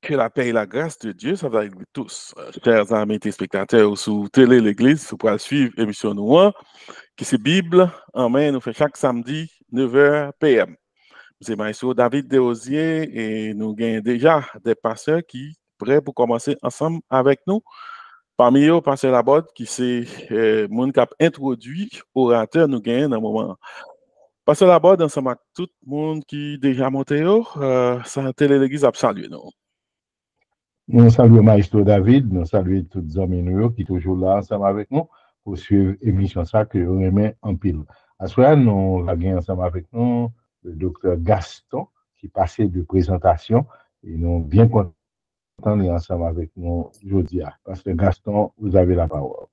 Que la paix et la grâce de Dieu, ça va avec vous tous. Chers amis téléspectateurs sous Télé l'Église, vous pourrez suivre l'émission Noire, qui c'est Bible en main, nous fait chaque samedi, 9h PM. C'est Maestro David Desosiers et nous gagnons déjà des pasteurs qui sont prêts pour commencer ensemble avec nous. Parmi eux, Pasteur Laborde, qui c'est mon cap introduit, orateur, nous gagnons dans le moment. Pasteur Laborde, ensemble avec tout le monde qui est déjà monté, ça Télé l'Église a salué nous. Nous saluons Maestro David, nous saluons tous les amis qui sont toujours là ensemble avec nous pour suivre l'émission ça que nous remet en pile. À ce moment, nous avons ensemble avec nous le docteur Gaston qui passait de présentation et nous bien contents d'être ensemble avec nous aujourd'hui. Parce que Gaston, vous avez la parole.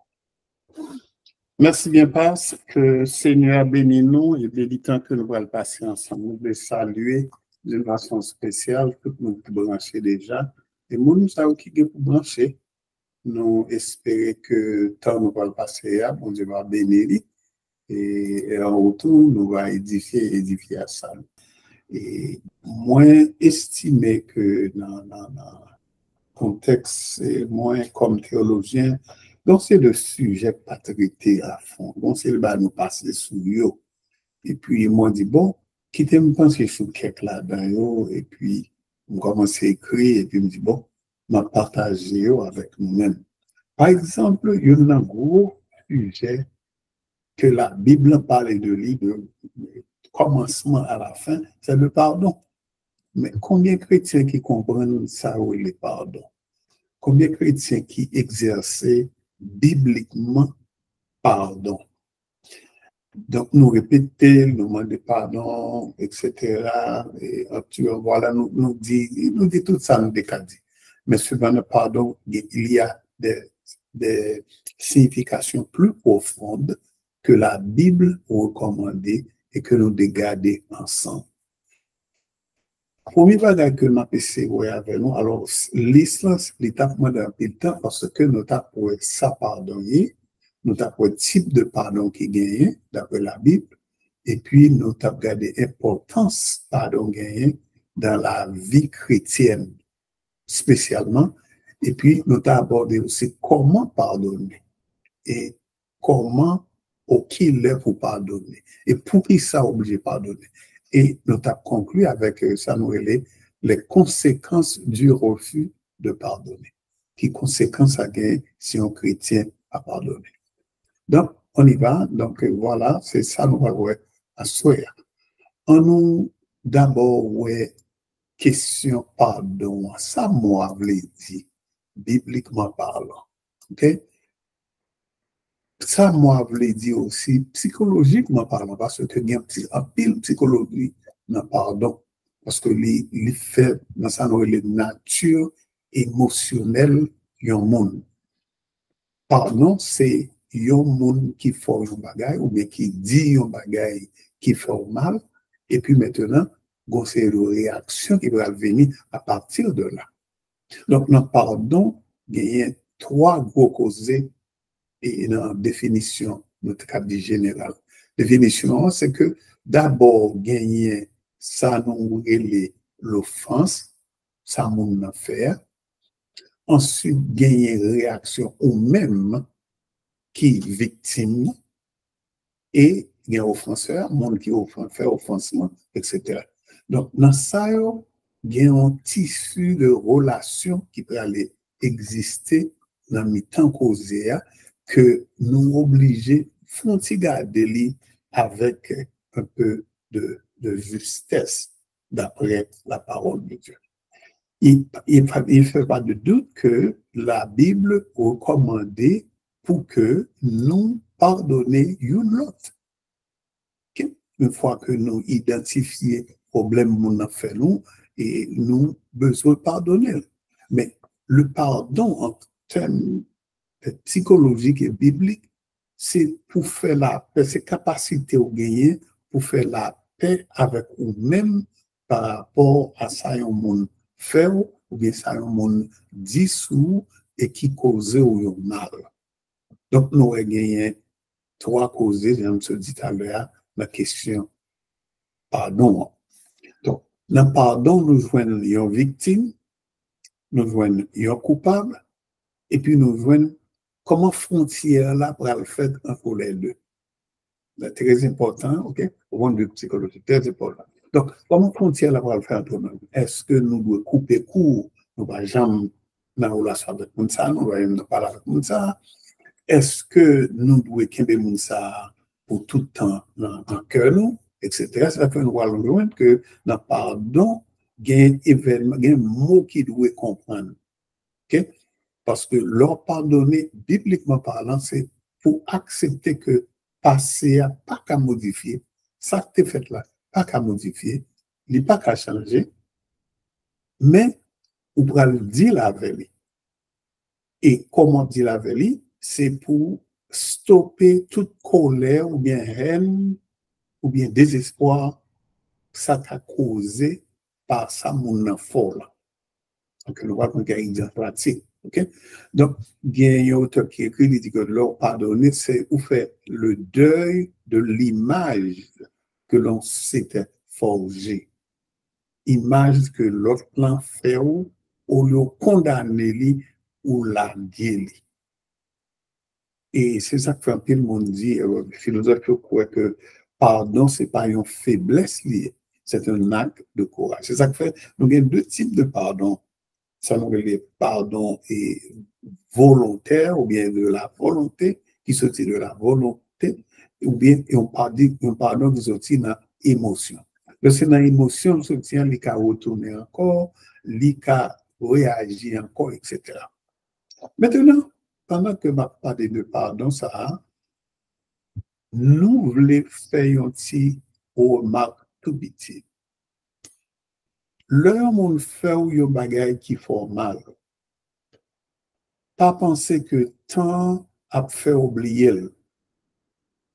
Merci bien, Passe. Que Seigneur bénisse nous et bénit le temps que nous allons passer ensemble. Nous voulons saluer d'une façon spéciale tout le monde qui est branché déjà. Et moi, nous savons qui est pour brancher. Nous espérons que le temps nous va le passer, bon Dieu va bénir. Et en retour, nous va édifier à ça. Et moins estimé que dans le contexte, moins comme théologien, donc c'est le sujet pas traité à fond. Donc c'est le bas nous passer sous yo. Et puis, moi dit, bon, quittez me penser sur quelque là-dedans, et puis, on commence à écrire, et puis, me dit, bon, m'a partagé avec nous-mêmes. Par exemple, il y a un gros sujet que la Bible parle de lui, de commencement à la fin, c'est le pardon. Mais combien de chrétiens qui comprennent ça ou le pardon? Combien de chrétiens qui exercent bibliquement pardon? Donc, nous répéter, nous demander pardon, etc. Et voilà, nous dit tout ça, nous décadons. Mais souvent, le pardon, il y a des significations plus profondes que la Bible recommande et que nous dégardons ensemble. Premier bagage que nous avons essayé avec nous, alors, l'islam, c'est l'étape d'un peu de temps parce que nous avons ça pardonner. Nous avons un type de pardon qui gagne d'après la Bible, et puis nous avons regardé l'importance pardon gagné dans la vie chrétienne spécialement, et puis nous avons abordé aussi comment pardonner et comment au qui l'est pour pardonner et pour qui ça obligé de pardonner. Et nous avons conclu avec ça nous les conséquences du refus de pardonner. Quelles conséquences ça gagne si un chrétien a pardonné. Donc, on y va. Donc, voilà, c'est ça nous va voir à soir. On nous d'abord ouais question pardon. Ça moi veut dire bibliquement parlant. OK? Ça moi veut dire aussi psychologiquement parlant parce que il y a un pile psychologie dans pardon parce que les fait dans ça nous les nature émotionnelle du monde. Pardon, c'est yon moun qui fait un bagay ou bien qui dit un bagay qui fait mal et puis maintenant c'est une réaction qui va venir à partir de là. Donc dans pardon il y a trois gros causes et dans définition notre cas général. Définition c'est que d'abord gagner ça nous relève l'offense ça moun a faire. Ensuite gagner réaction ou même qui victime et il y a offenseur, monde qui fait offensement, etc. Donc, dans ça, il y a un tissu de relations qui peut aller exister dans le temps causé que nous obligés de garder avec un peu de justesse d'après la parole de Dieu. Il ne fait pas de doute que la Bible recommande pour que nous pardonnions l'autre. Une fois que nous identifions le problème que nous fait nous, et nous besoin de pardonner. Mais le pardon en termes psychologiques et bibliques, c'est pour faire la paix, c'est capacité au gagner pour faire la paix avec nous-mêmes par rapport à ça un monde fait ou bien ça un monde dissous et qui cause ou mal. Donc, nous avons gagné trois causes, je me dit tout à l'heure, la question pardon. Donc, dans le pardon, nous joignons une victime nous joignons un coupable, et puis nous joignons comment frontière là pour le faire entre les deux. C'est très important, ok? Au point de vue psychologique, très important. Donc, comment frontière là pour le faire entre nous? Est-ce que nous devons couper court? Nous ne jamais dans la relation avec ça, nous ne devons pas parler avec ça. Est-ce que nous devons quitter ça pour tout le temps dans le cœur, nous, etc. Ça fait nous voir que dans le pardon, il y a un événement, il y a un mot qui doit comprendre. Ok? Parce que leur pardonner, bibliquement parlant, c'est pour accepter que passé n'a pas qu'à modifier, ça que tu fait là, pas qu'à modifier, il n'est pas qu'à changer, mais on pourra le dire la vérité. Et comment dire la vérité? C'est pour stopper toute colère ou bien haine ou bien désespoir ça t'a causé par ça mon fort là. Donc, nous voyons qu'il y a une pratique. Okay? Donc, il y a un auteur qui écrit, il dit que leur pardonner, c'est ou faire le deuil de l'image que l'on s'était forgée. Image que l'autre l'en fait ou le condamner ou la guérir. Et c'est ça que fait un peu le monde dit, philosophe croit que pardon, c'est pas une faiblesse liée, c'est un acte de courage. C'est ça que fait, donc il y a deux types de pardon. Ça nous relève pardon et volontaire, ou bien de la volonté, qui sortit de la volonté, ou bien un pardon qui sortit dans l'émotion. Lorsque dans l'émotion, on sortit, il a retourné encore, il a réagi encore, etc. Maintenant, pendant que je parle de pardon, ça, nous voulons faire un petit remarque tout petit. L'heure où on fait un bagage qui fait mal, pas penser que tant a fait oublier.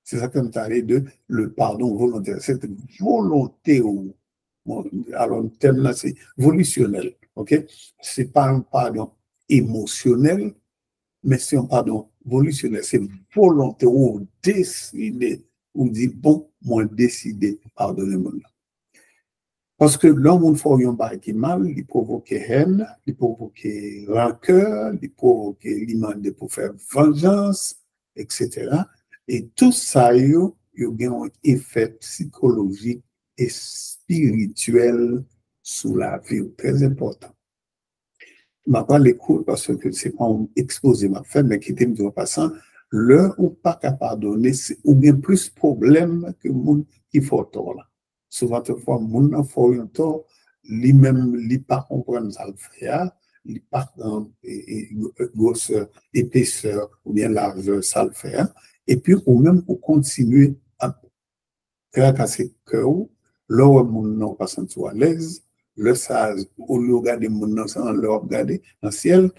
C'est ça que je parlé de le pardon volontaire. Cette volonté, alors le terme là, c'est volutionnel. Ok? C'est pas un pardon émotionnel, mais c'est un pardon volutionnel. C'est volonté ou décider, ou dit bon, moi décider, pardonnez-moi. Parce que l'homme, fait un bail qui mal, il provoque haine, il provoque rancœur, il provoque l'imande pour faire vengeance, etc. Et tout ça, il y a un effet psychologique et spirituel sur la vie, très important. Je ne vais pas l'écouter parce que c'est pas un exposé ma fait, mais qui était en passant, l'heure où pas capable de pardonner, ou bien plus problème que le monde qui fait tort là. Souvent, fois, mon enfant, lui-même, il pas comprendre ça le faire, il pas dans grosse épaisseur ou bien largeur ça le faire, et puis, ou même pour continuer à tracasser le cœur, là où mon nom pas senti à l'aise, le sage, ou le regarder mon nom sans le regarder dans le ciel,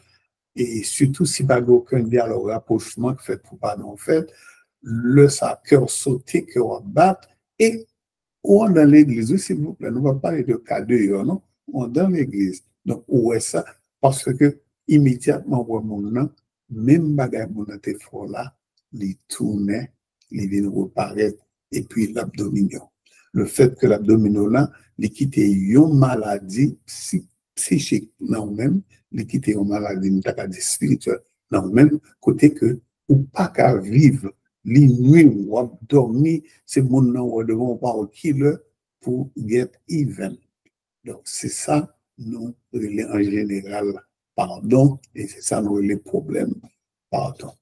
et surtout si pas aucun dialogue, rapprochement fait pour pardon, en fait, le sa cœur sauter, cœur battre, et ou dans l'église, s'il vous plaît, nous ne va pas parler de cas de non? Ou dans l'église. Donc, où est ça? Parce que, immédiatement, mon nom, même bagage mon était fort là, il tournait, il vient reparaître, et puis l'abdominal. Le fait que l'abdominal là, il quitte une maladie psychique, non même, il quitte une maladie, spirituelle, non même, côté que, ou pas qu'à vivre, les nuits ou à dormir, c'est mon nom, devant pas au killer pour get even. Donc, c'est ça, nous, en général, pardon, et c'est ça, nous, les problèmes, pardon.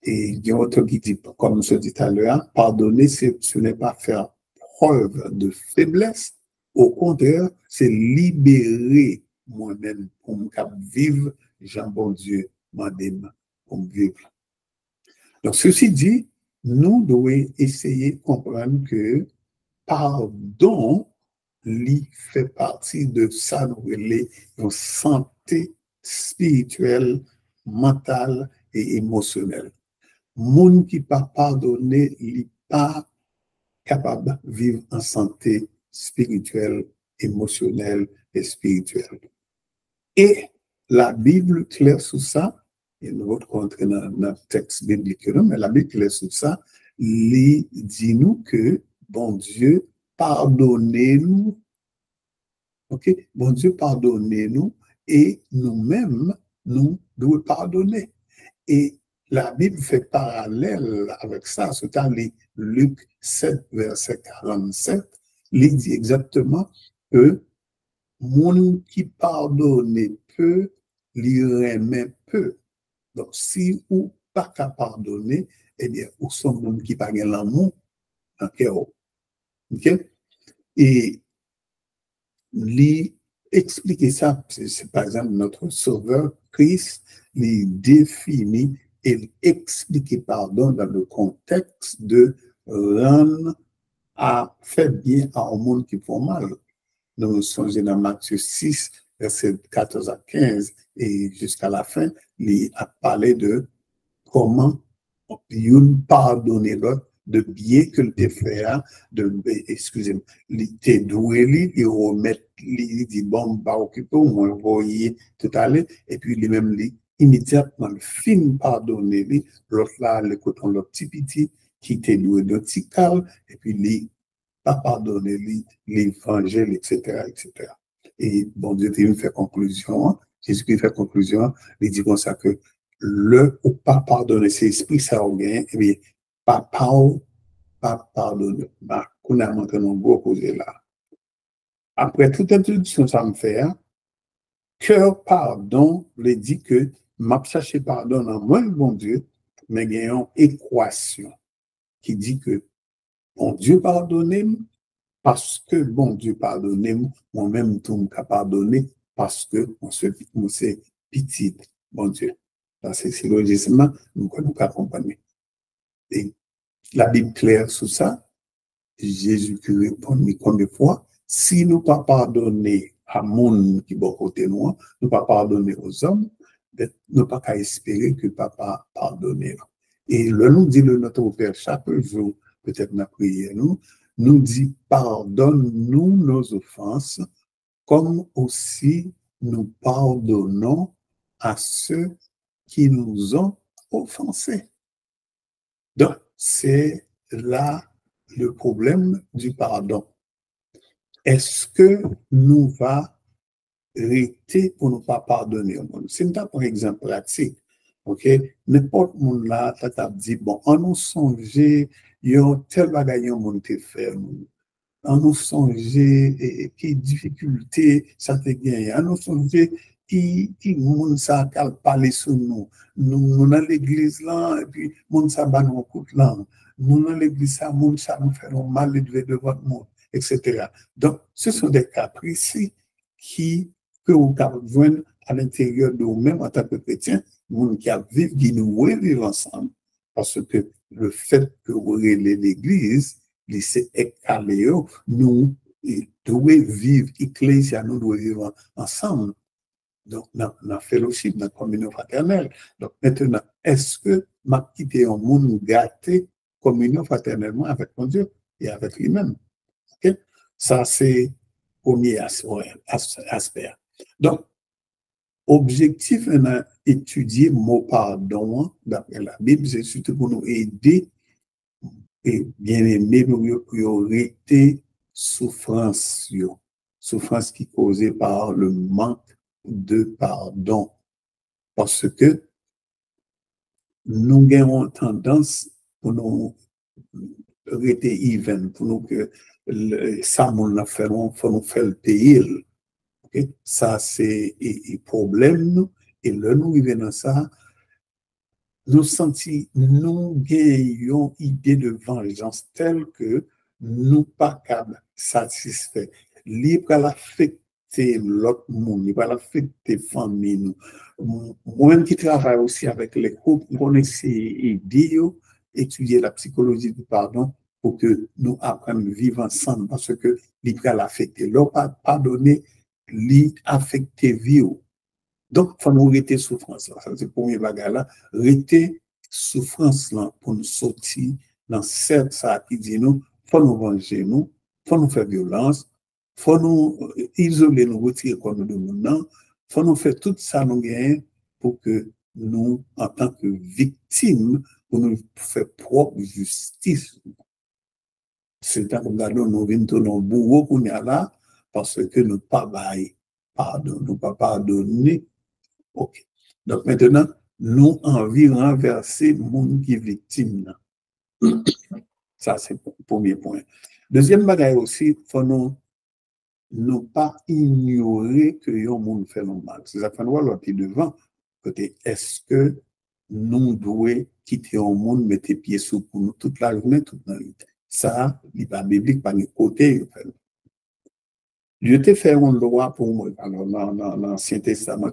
Et il y a autre qui dit, comme je dis tout à l'heure, pardonner, ce n'est pas faire preuve de faiblesse, au contraire, c'est libérer moi-même pour me vivre, Jean bon Dieu, m'aime pour me vivre. Donc, ceci dit, nous devons essayer de comprendre que pardon, fait partie de ça, nous une santé spirituelle, mentale et émotionnelle. Moun qui pas pardonné, il n'est pas capable de vivre en santé spirituelle, émotionnelle et spirituelle. Et la Bible claire sur ça, et nous rencontrons dans le texte biblique, mais la Bible claire sur ça, il dit nous que, bon Dieu, pardonnez-nous, ok? Bon Dieu, pardonnez-nous, et nous-mêmes, nous devons pardonner. Et la Bible fait parallèle avec ça, c'est-à-dire Luc 7, verset 47, il dit exactement que moun qui pardonne peu, lui remet peu. Donc, si ou pas qu'à pardonner, eh bien, ou sont moun qui pas l'amour dans le cœur. OK? Et lui expliquer ça, c'est par exemple notre Sauveur Christ, lui définit et expliquer pardon dans le contexte de rendre à faire bien à un monde qui font mal. Nous sommes dans Matthieu 6, verset 14 à 15, et jusqu'à la fin, il a parlé de comment une pardonner l'autre de bien que le fait, excusez-moi, il était doué, il remet, il dit, bon, bah, occupé, moi, voyez tout à l'heure, et puis lui-même, immédiatement, le film pardonner, l'autre là, l'écoutant le petit petit, qui était doué de petit calme, et puis lui, pas pardonner, l'évangile, etc., etc. Et bon Dieu, il fait conclusion, Jésus-Christ fait conclusion, il dit comme ça que le ou pas pardonner, c'est esprit ça au gain, et bien, pas pardonner. Bah, qu'on a montré un gros causé là. Après toute introduction, ça me fait, cœur pardon, il dit que m'a cherché pardon en moi, bon Dieu, mais il y a une équation qui dit que bon Dieu pardonne parce que bon Dieu pardonne, moi-même tout me pardonner parce que on se petit, bon Dieu. Parce que c'est logiquement, nous pouvons accompagner. Et la Bible claire sur ça, Jésus-Christ répond, mais combien de fois, si nous pas pardonner à monde qui est côté nous, nous pas pardonner aux hommes, nous pas qu'à espérer que papa pardonne. Et le nous dit le notre Père chaque jour, peut-être dans la prière, nous dit pardonne-nous nos offenses, comme aussi nous pardonnons à ceux qui nous ont offensés. Donc, c'est là le problème du pardon. Est-ce que nous va rester pour ne pas pardonner au monde? C'est un exemple pratique. OK? N'importe monde là, t'as dit, bon, on nous songe, il y a tel bagaille au monde te fait. On nous songe, qui difficulté ça te gagne. On nous songe, qui monde ça qu'à parler sur nous. Nous dans l'église là, et puis monde ça bat nous coup là. Nous dans l'église ça, monde ça nous fait mal devant le monde, etc. Donc, ce sont des cas précis que vous pouvez voir à l'intérieur de vous-même en tant que chrétien, monde qui a vécu, qui nous vivent ensemble. Parce que le fait que vous relevez l'église, c'est écalé, nous devons vivre, l'Ecclésia, nous devons vivre ensemble. Donc, dans la fellowship, dans la communion fraternelle. Donc, maintenant, est-ce que m'a quitté un monde gâté communion fraternellement avec mon Dieu et avec lui-même? Okay? Ça, c'est le premier aspect. Donc, objectif d'étudier le mot pardon, d'après la Bible, c'est surtout pour nous aider et bien aimer pour arrêter souffrance qui est causée par le manque de pardon. Parce que nous avons tendance pour nous arrêter even, pour nous que ça, nous le ferons, pour nous faire le payer. Okay? Ça, c'est un problème. Et là, nous vivons dans ça. Nous sentons, nous gagnons idée de vengeance telle que nous pas capables satisfaire. Libre à l'affecter l'autre monde, libre à l'affecter famille. Moi-même qui travaille aussi avec les groupes, on essaie d'aider, étudier la psychologie du pardon pour que nous apprenions à vivre ensemble parce que libre à l'affecter. L'autre pas pardonner, l'affecter vie. Donc, il faut nous arrêter souffrance. Ça, c'est le premier bagage là. Arrêter souffrance là pour nous sortir dans cette ça qui dit nous, il faut nous venger nous, il faut nous faire violence, il faut nous isoler, nous retirer comme nous demandons, il faut nous faire tout ça nous gagner pour que nous, en tant que victimes, pour nous faire propre justice. C'est un regard nous venons dans le bourreau qu'on est là parce que nous pas bail nous pas pardonner. OK. Donc maintenant, nous envie renverser le monde qui est victime. Ça, c'est le premier point. Deuxième bagage aussi, il faut nous pas ignorer que le monde fait le mal. C'est ça qu'on voit là, qui devant, côté, est-ce que nous devons quitter le monde, mettre pieds sous pour nous toute la journée, toute la nuit. Ça, il n'est pas biblique, pas de côté. Dieu t'a fait une loi pour moi. Alors, dans l'Ancien Testament,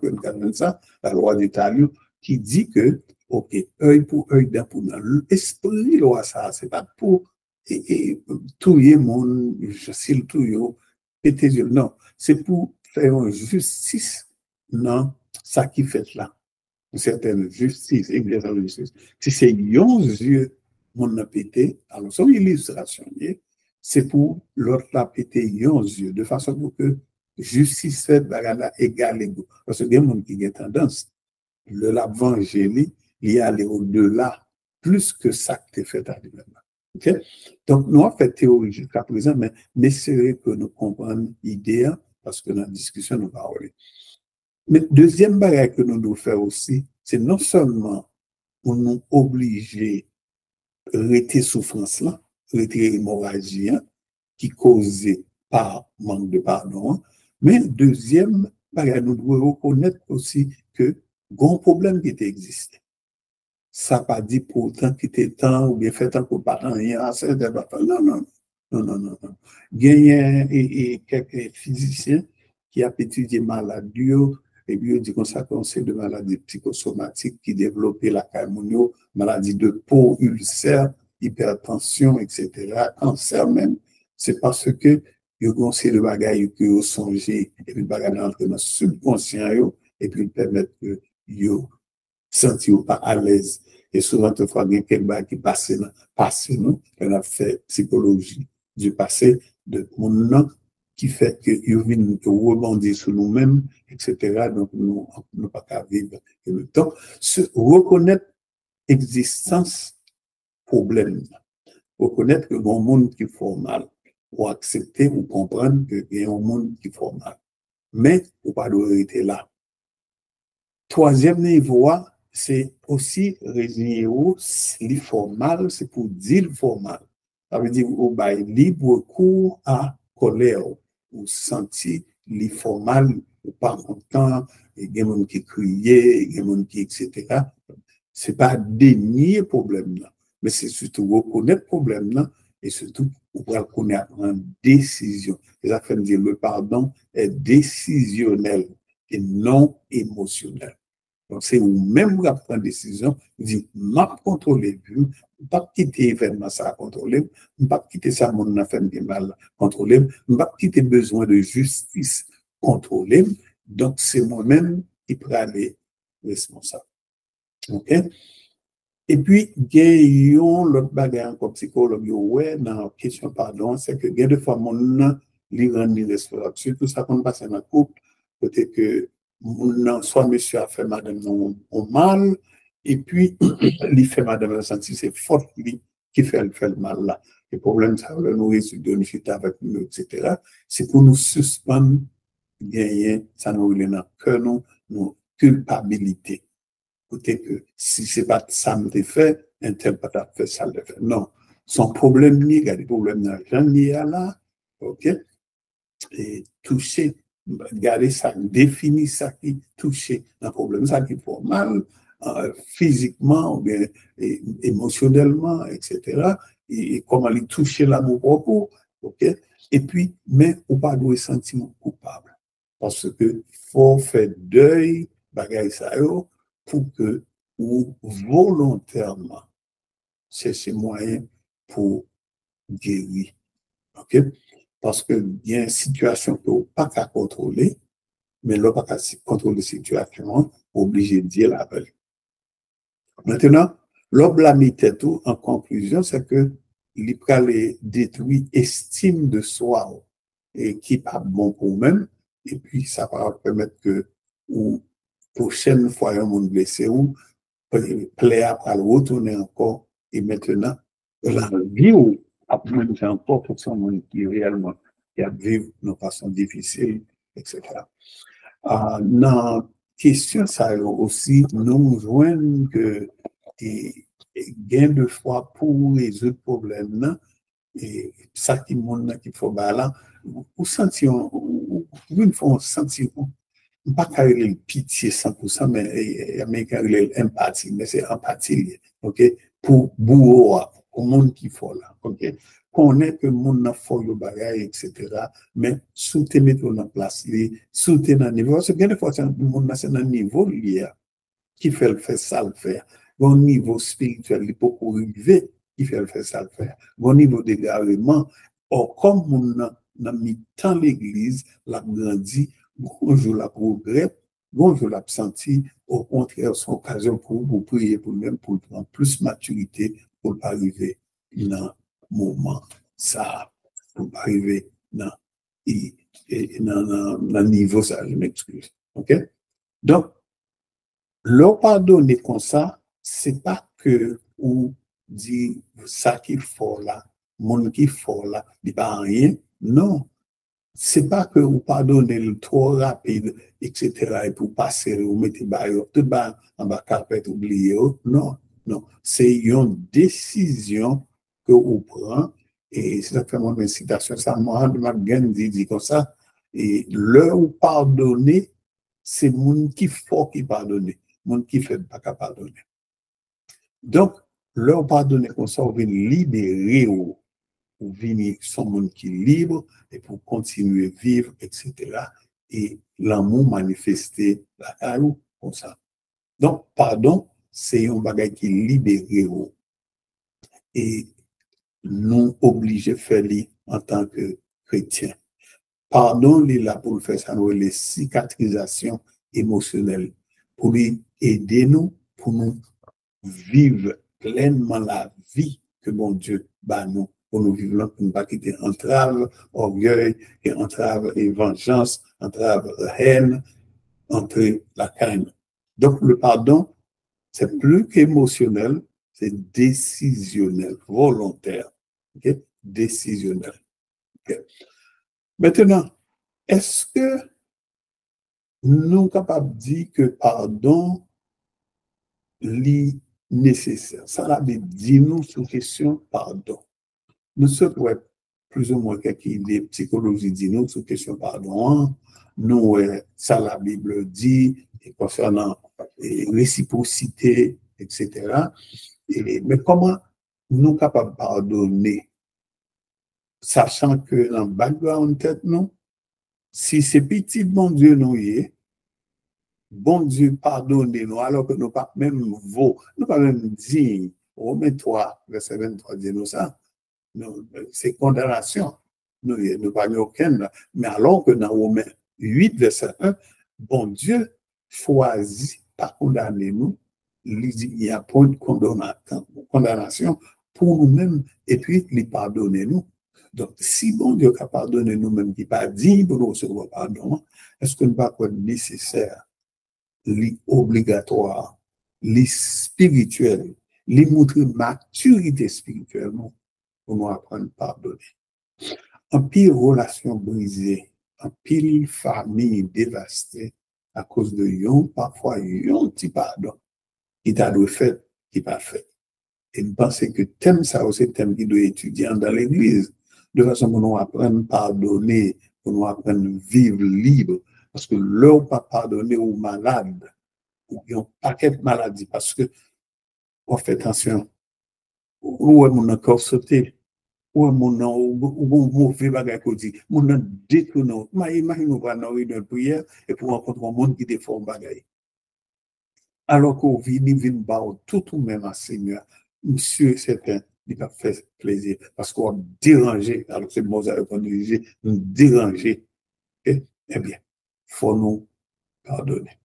ça, la loi d'Italie, qui dit que, OK, œil pour œil, dent pour dent. L'esprit, loi, ça, c'est pas pour tout le monde, je sais le tout, péter yeux. Non, c'est pour faire une justice, non, ça qui fait là. Une certaine justice, exactement justice. Si c'est yon yeux, mon a pété, alors, c'est une illustration, c'est pour l'autre la péter yon yeux, de façon pour que justice fait bagala égale égaux. Parce que il y a des gens qui ont tendance, le l'évangile, il y a aller au-delà, plus que ça que tu fait à lui-même. Okay? Donc, nous avons fait théorie jusqu'à présent, mais c'est vrai que nous comprenons l'idée, parce que dans la discussion, nous parlons. Mais deuxième bagage que nous devons faire aussi, c'est non seulement pour nous obliger à arrêter souffrance là, arrêter l'hémorragie qui causée par manque de pardon, mais deuxième bagage, nous devons reconnaître aussi que bon problème qui existe. Ça pas dit pourtant qu'il était temps ou bien fait tant qu'on pas rien, non. Il y a quelques physiciens qui ont étudié maladie, et puis ils disent qu'on s'accorde de maladies psychosomatiques qui développent la carmonio, maladie de peau, ulcère, hypertension, etc., cancer même. C'est parce que ils ont de bagailles que vous songez, et puis bagailles dans le subconscient, et puis ils permettent que vous sentiez pas à l'aise. Et souvent, il faut bien quelqu'un qui passe, nous, on a fait psychologie du passé, de mon nom, qui fait que nous venons rebondir sur nous-mêmes, etc. Donc, nous ne pas qu'à vivre le temps. Se reconnaître l'existence problème, reconnaître que bon monde qui fait mal, ou accepter ou comprendre que il y a un monde qui fait mal. Mais, on pas doit arrêter là. Troisième niveau, c'est aussi résigner li formal, c'est pour dire formal. Ça veut dire au bail libre cours à colère, ou sentir li formal, ou pas content, et il y a des gens qui criaient, il y a des gens qui, etc. C'est pas dénier problème là, mais c'est surtout reconnaître problème là, et surtout pour reconnaître une décision. Et ça fait dire le pardon est décisionnel et non émotionnel. Donc, c'est où même vous prendre une décision, vous dites, m'a contrôlé, pas quitter l'événement ça à contrôler, pas quitter ça, mon affaire de mal contrôler, pas quitter besoin de justice contrôler. Donc, c'est moi-même qui prends les responsables. OK? Et puis, il y a l'autre bagarre comme psychologue, ouais, dans la question pardon, c'est que il y a des fois, mon nom, les rend irresponsable. Surtout ça, quand on passe dans la couple, peut-être que soit monsieur a fait madame non mal, et puis il fait madame la sentir c'est faute lui qui fait le mal là. Le problème, ça va nous résoudre une chute avec nous, etc. C'est pour nous suspendre, gagner, ça nous relève dans le cœur, nos culpabilité. Peut-être que si c'est pas ça me fait, un tel pas fait ça le fait. Non. Son problème, il y a des problèmes d'argent, il y a là, ok? Et toucher, garder ça, définir ça qui touche un problème, ça qui fait mal, physiquement ou bien émotionnellement, etc. Et comment il touche l'amour propre, ok? Et puis, mais on pas de sentiment coupable. Parce que faut faire deuil, bagaille ça, pour que, ou volontairement, chercher moyen pour guérir. Ok? Parce qu'il y a une situation que vous n'avez pas contrôler, mais là, pas contrôler la situation, obligé de dire la veille. Maintenant, l'oblamité tout, en conclusion, c'est que l'hypralé détruit estime de soi et qui n'est pas bon pour vous-même, et puis ça va permettre que, ou prochaine fois, un monde blessé, ou plaît à retourner encore, et maintenant, la vie ou après, c'est encore pour son monde qui réellement qui a vécu de façon difficile, etc. Dans la question, ça aussi, nous joignons que gain de foi pour résoudre le problème, et ça qui monde qui faut là, ou sentir, ou une fois sentir, pas carrément pitié 100%, mais carrément empathie, mais c'est empathie, ok, pour pour monde qui faut là, ok. Connaître que le monde n'a pas le bagage, etc. Mais soutenir mettre en place, soutenir dans le niveau, parce que bien des fois, le monde c'est dans le niveau lié, qui fait le faire ça le faire. Au niveau spirituel, il peut arriver, qui fait le faire ça le faire. Au niveau d'égarement, comme on a mis tant l'église, l'a grandi, bonjour la progrès, bonjour la senti, au contraire, c'est occasion pour vous prier pour même pour prendre plus maturité pour pas arriver dans moment ça pour pas arriver dans le niveau ça je m'excuse, ok. Donc leur pardonner comme ça c'est pas que ou dit ça qui faut là monde qui faut là il pas rien, non, c'est pas que vous pardonnez le trop rapide etc. et pour passer ou mettre tout bas en bas carpet oublier, non, c'est une décision que vous prenez, et c'est ça que fait mon incitation, ça m'a dit comme ça, et leur pardonner, c'est monde qui faut qui pardonne, monde qui fait pas qu'à pardonner. Donc, leur pardonner comme ça, vous venez libérer ou venir son monde qui est libre, et pour continuer à vivre, etc. Et l'amour manifesté la carou comme ça. Donc, pardon, c'est un bagage qui libère. Et nous obligés de faire en tant que chrétiens. Pardon, il est là pour faire ça, les cicatrisations émotionnelles, pour lui aider nous, pour nous vivre pleinement la vie que mon Dieu bat nous, pour nous vivre là, pour ne pas quitter entrave, orgueil, et entrave et vengeance, entrave haine, entre la haine. Donc, le pardon, c'est plus qu'émotionnel, c'est décisionnel, volontaire. Okay? Décisionnel. Okay. Maintenant, est-ce que nous sommes capables de dire que pardon est nécessaire? Ça la Bible dit nous sur question pardon. Nous sommes plus ou moins quelques idées psychologie dit nous sur question pardon. Nous, ça la Bible dit concernant réciprocité, etc. Mais comment nous sommes capables de pardonner, sachant que dans le background tête, nous, si c'est petit bon Dieu nous y est, bon Dieu pardonnez-nous, alors que nous pas même vaut, nous pas même dignes. Romains 3, verset 23 dit nous ça. C'est condamnation. Nous pas aucun. Mais alors que dans Romains 8, verset 1, bon Dieu choisit pas condamner nous. Il y a point de condamnation pour nous-mêmes et puis il pardonne nous. Donc, si bon Dieu a pardonné nous-mêmes, qui n'est pas digne pour nous recevoir pardon, est-ce que nous pas quoi nécessaire, obligatoire, spirituel, montrer maturité spirituelle pour nous apprendre à pardonner. En pire relation brisée, en pire famille dévastée à cause de parfois un petit pardon qui t'a dû faire, qui pas fait. Et je pense que thème ça aussi thème qui doit étudier dans l'église, de façon pour nous apprendre à pardonner, pour nous apprendre à vivre libre, parce que leur pas pardonner aux malades, ou qui ont un paquet de maladies, parce que on fait attention, où est mon corps sauté, où est mon mauvais bagage qu'on dit, mon détourné, imaginez-vous pas dans une prière et pour rencontrer un monde qui déforme bagage. Alors qu'on vit tout ou même à Seigneur, monsieur certain, il va faire plaisir parce qu'on déranger, alors c'est bon, qu'on dirige, nous déranger. Eh bien, faut nous pardonner.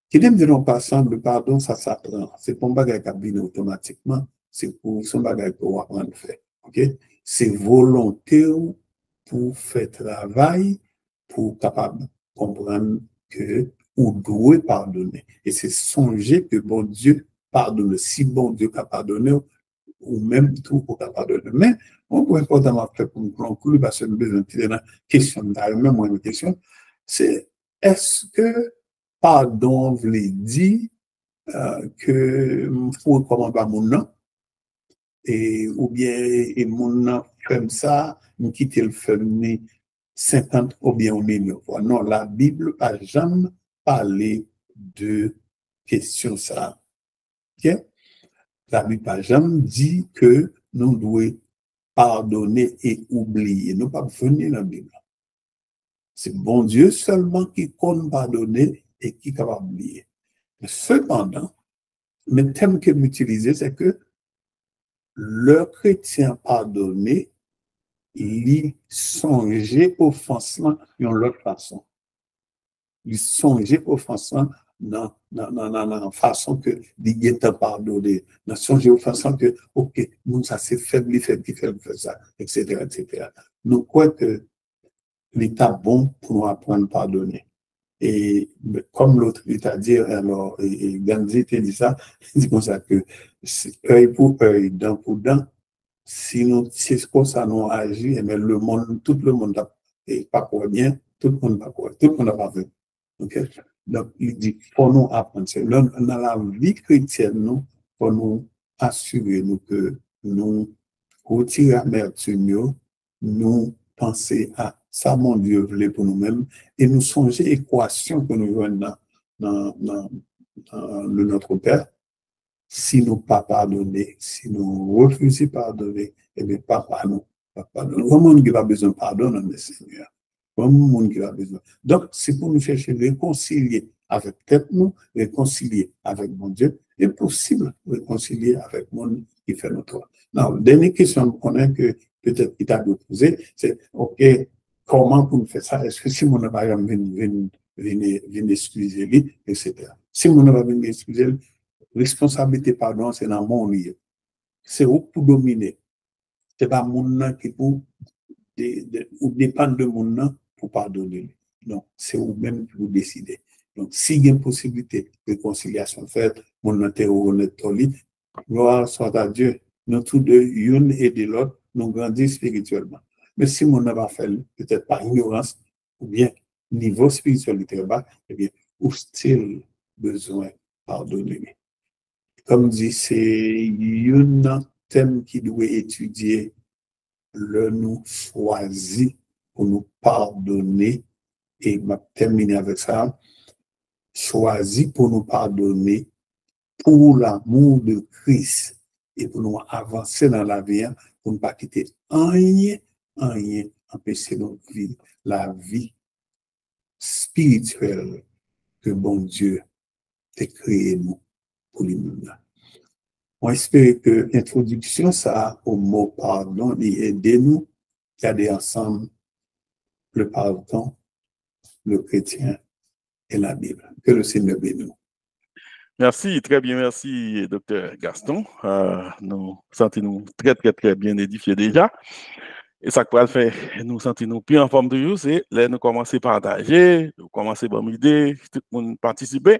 Qui dit de passant, le pardon, ça s'apprend. C'est pas un bagage qui vient automatiquement, c'est pour son bagage pour apprendre à faire. Ok? C'est volontaire pour faire travail, pour capable comprendre que ou doit pardonner. Et c'est songer que bon Dieu pardonne. Si bon Dieu a pardonné, ou même tout pour pardonner. Mais, on peut importantement faire pour nous conclure, parce que nous besoin de question, même une question, c'est est-ce que pardon veut dire que faut comment pas mon nom et ou bien et mon nom comme ça nous quitter le famille 50 ou bien au million fois. Non, la Bible n'a jamais parlé de question ça. OK? La Bible n'a jamais dit que nous devons pardonner et oublier. Nous pas venir dans la Bible. C'est bon Dieu seulement qui compte pardonner et qui est capable d'oublier. Cependant, le thème que j'utilise, c'est que le chrétien pardonné, il songeait offensant d'une autre façon. Il songeait offensant dans la façon que il était pardonné. Il songeait offensant que, ok, nous, ça c'est faible, il fait ça, etc., etc. Nous croyons que l'état bon pour nous apprendre à pardonner. Et comme l'autre t'a dit, alors, et Gandhi t'a dit ça, il dit comme ça que œil pour œil, dent pour dent, si nous, c'est comme ça nous agit, mais le monde, tout le monde n'a pas quoi bien, tout le monde n'a pas quoi, tout le monde n'a pas fait. Okay? Donc, il dit, faut nous apprendre. Dans la vie chrétienne, nous, faut nous assurer nous que nous retirer l'amertume, nous penser à ça, mon Dieu, voulait pour nous-mêmes, et nous songer l'équation que nous voyons dans le Notre Père. Si nous pas pardonner, si nous refusons de pardonner, eh bien, papa nous, papa nous. Comment on a besoin de pardon, mais Seigneur? Comment on a besoin? Donc, c'est pour nous chercher réconcilier avec tête nous, réconcilier avec mon Dieu, et possible réconcilier avec le monde qui fait notre. Non, la dernière question qu'on a que peut-être qu'il t'a posé, c'est, OK, comment pour nous faire ça? Est-ce que si mon n'a pas venir excuser lui, etc. Si mon n'a pas venir excuser lui, responsabilité, pardon, c'est dans mon lieu. C'est où pour dominer. C'est pas mon nom qui pour ou dépendre de mon nom pour pardonner. Donc, c'est vous-même qui vous décidez. Donc, s'il y a une possibilité de réconciliation faite, mon nom est honnête, gloire soit à Dieu. Nous tous deux, l'une et de l'autre, nous grandissons spirituellement. Mais si mon n'a pas fait, peut-être par ignorance, ou bien niveau spiritualité bas, eh bien, où est-il besoin de pardonner? Comme dit, c'est un thème qui doit étudier le nous choisi pour nous pardonner. Et je vais terminer avec ça. Choisi pour nous pardonner pour l'amour de Christ et pour nous avancer dans la vie, pour ne pas quitter rien, empêcher notre vie, la vie spirituelle que bon Dieu a créé nous pour nous. On espère que l'introduction, ça, au mot pardon, et aidez-nous à garder ensemble le pardon, le chrétien et la Bible. Que le Seigneur bénisse. Merci, très bien, merci, Dr. Gaston. Nous sentons-nous très bien édifiés déjà. Et ça quoi fait, nous sentons-nous plus en forme de vous, c'est là nous commencer à partager, nous commencer à bonne idée, tout le monde participer.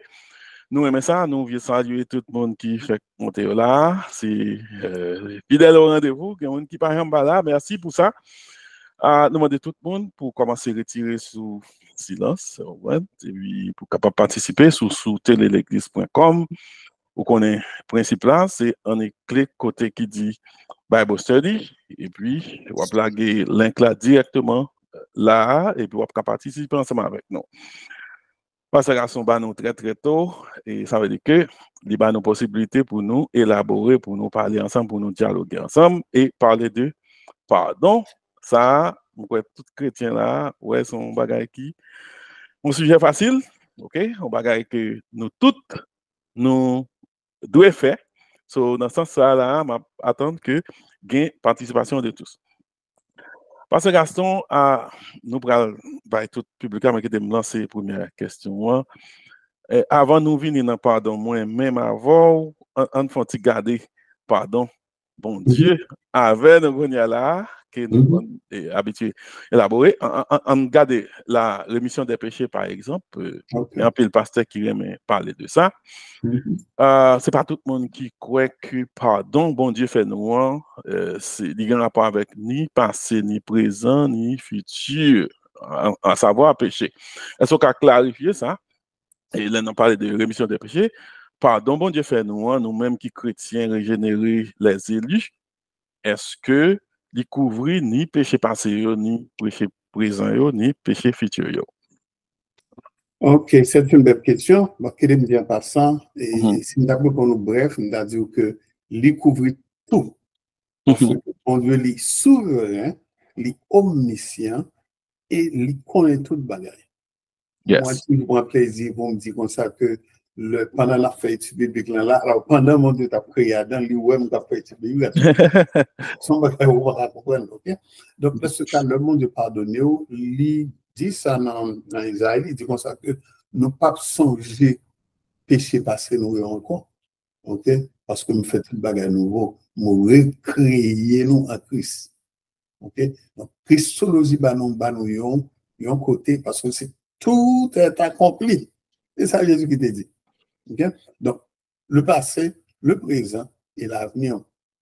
Nous aimons ça, nous voulons saluer tout le monde qui fait monter là. C'est fidèle au rendez-vous, il y a monde qui par exemple là. Merci pour ça. Nous demandons tout le monde pour commencer à retirer sous silence, et puis pour capable participer sur téléléglise.com. Vous connaissez le principe là, c'est on clique côté qui dit Bible Study, et puis on va plaguer le link là directement là, et puis on va participer ensemble avec nous. Parce que nous avons très tôt, et ça veut dire que il y a une possibilité pour nous élaborer, pour nous parler ensemble, pour nous dialoguer ensemble et parler de pardon. Ça, tout chrétien là, ouais, son bagage qui, un sujet facile, ok, un bagage que nous toutes, nous devons faire. So, dans ce sens-là, là, je attends que gain participation de tous. Parce que Gaston, nous allons tout publiquement qui me lancer la première question. Avant nous venir dans pardon, moi même avant, on faut garder pardon, bon Dieu, avec nous là que nous sommes habitués à élaborer, on garde la rémission des péchés par exemple, il y a un peu le pasteur qui aime parler de ça. C'est pas tout le monde qui croit que pardon, bon Dieu fait nous, c'est il y a un rapport avec ni passé, ni présent, ni futur. à savoir péché. Est-ce qu'on a clarifié ça? Et là, on parle de rémission des péchés. Pardon, bon Dieu fait nous, hein, nous-mêmes qui chrétiens régénérés, les élus, est-ce que il couvrit ni péché passé, ni péché présent, ni péché futur? Ok, c'est une belle question. Je vais me dire en passant, et si nous avons pour nous bref, nous allons dire que il couvrit tout. Parce que mon Dieu, il est souverain, il est omniscient et il connaît toute bagaille. Yes. Moi, si je prends plaisir, vous me dites comme ça que pendant la fête biblique, là, alors pendant mon Dieu, tu as créé Adam, lui, ouais, tu as fait étude biblique. Son bagage, on va comprendre, ok? Donc, dans ce cas, le monde de pardonner, il dit ça dans Isaïe, il dit comme ça que nous pas songer péché passé nous encore, ok? Parce que nous faisons tout bagage nouveau, nous recréer nous en Christ, ok? Donc, Christologie, nous yon côté, parce que c'est tout est accompli. C'est ça Jésus qui te dit. Okay? Donc, le passé, le présent et l'avenir,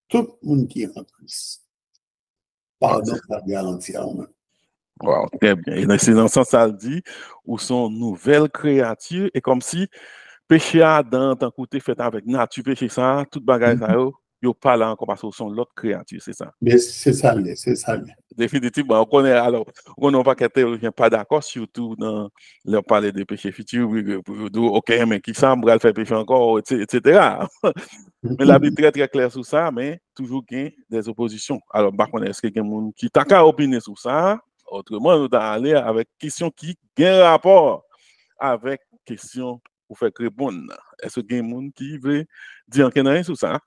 tout le monde qui est en Christ. Pardon, ça garantit à moi. Wow, très bien. Et c'est dans ce sens, ça dit, où sont nouvelles créatures, et comme si péché Adam, tant côté fait avec nature, péché ça, toute bagage ça, yo pas là encore parce que sont l'autre créature, c'est ça. Mais c'est ça, c'est ça. Définitivement, on connaît alors, on n'a pas qu'à théologien pas d'accord, surtout dans leur parler de péché futur, ok, mais qui ça, me faire péché encore, etc. Mais la Bible est très très claire sur ça, mais toujours qu'il y a des oppositions. Alors, par contre, est-ce qu'il y a quelqu'un qui t'a qu'à opiner sur ça? Autrement, nous allons aller avec question qui a un rapport avec question pour faire répondre. Est-ce qu'il y a quelqu'un qui veut dire quelque chose sur ça?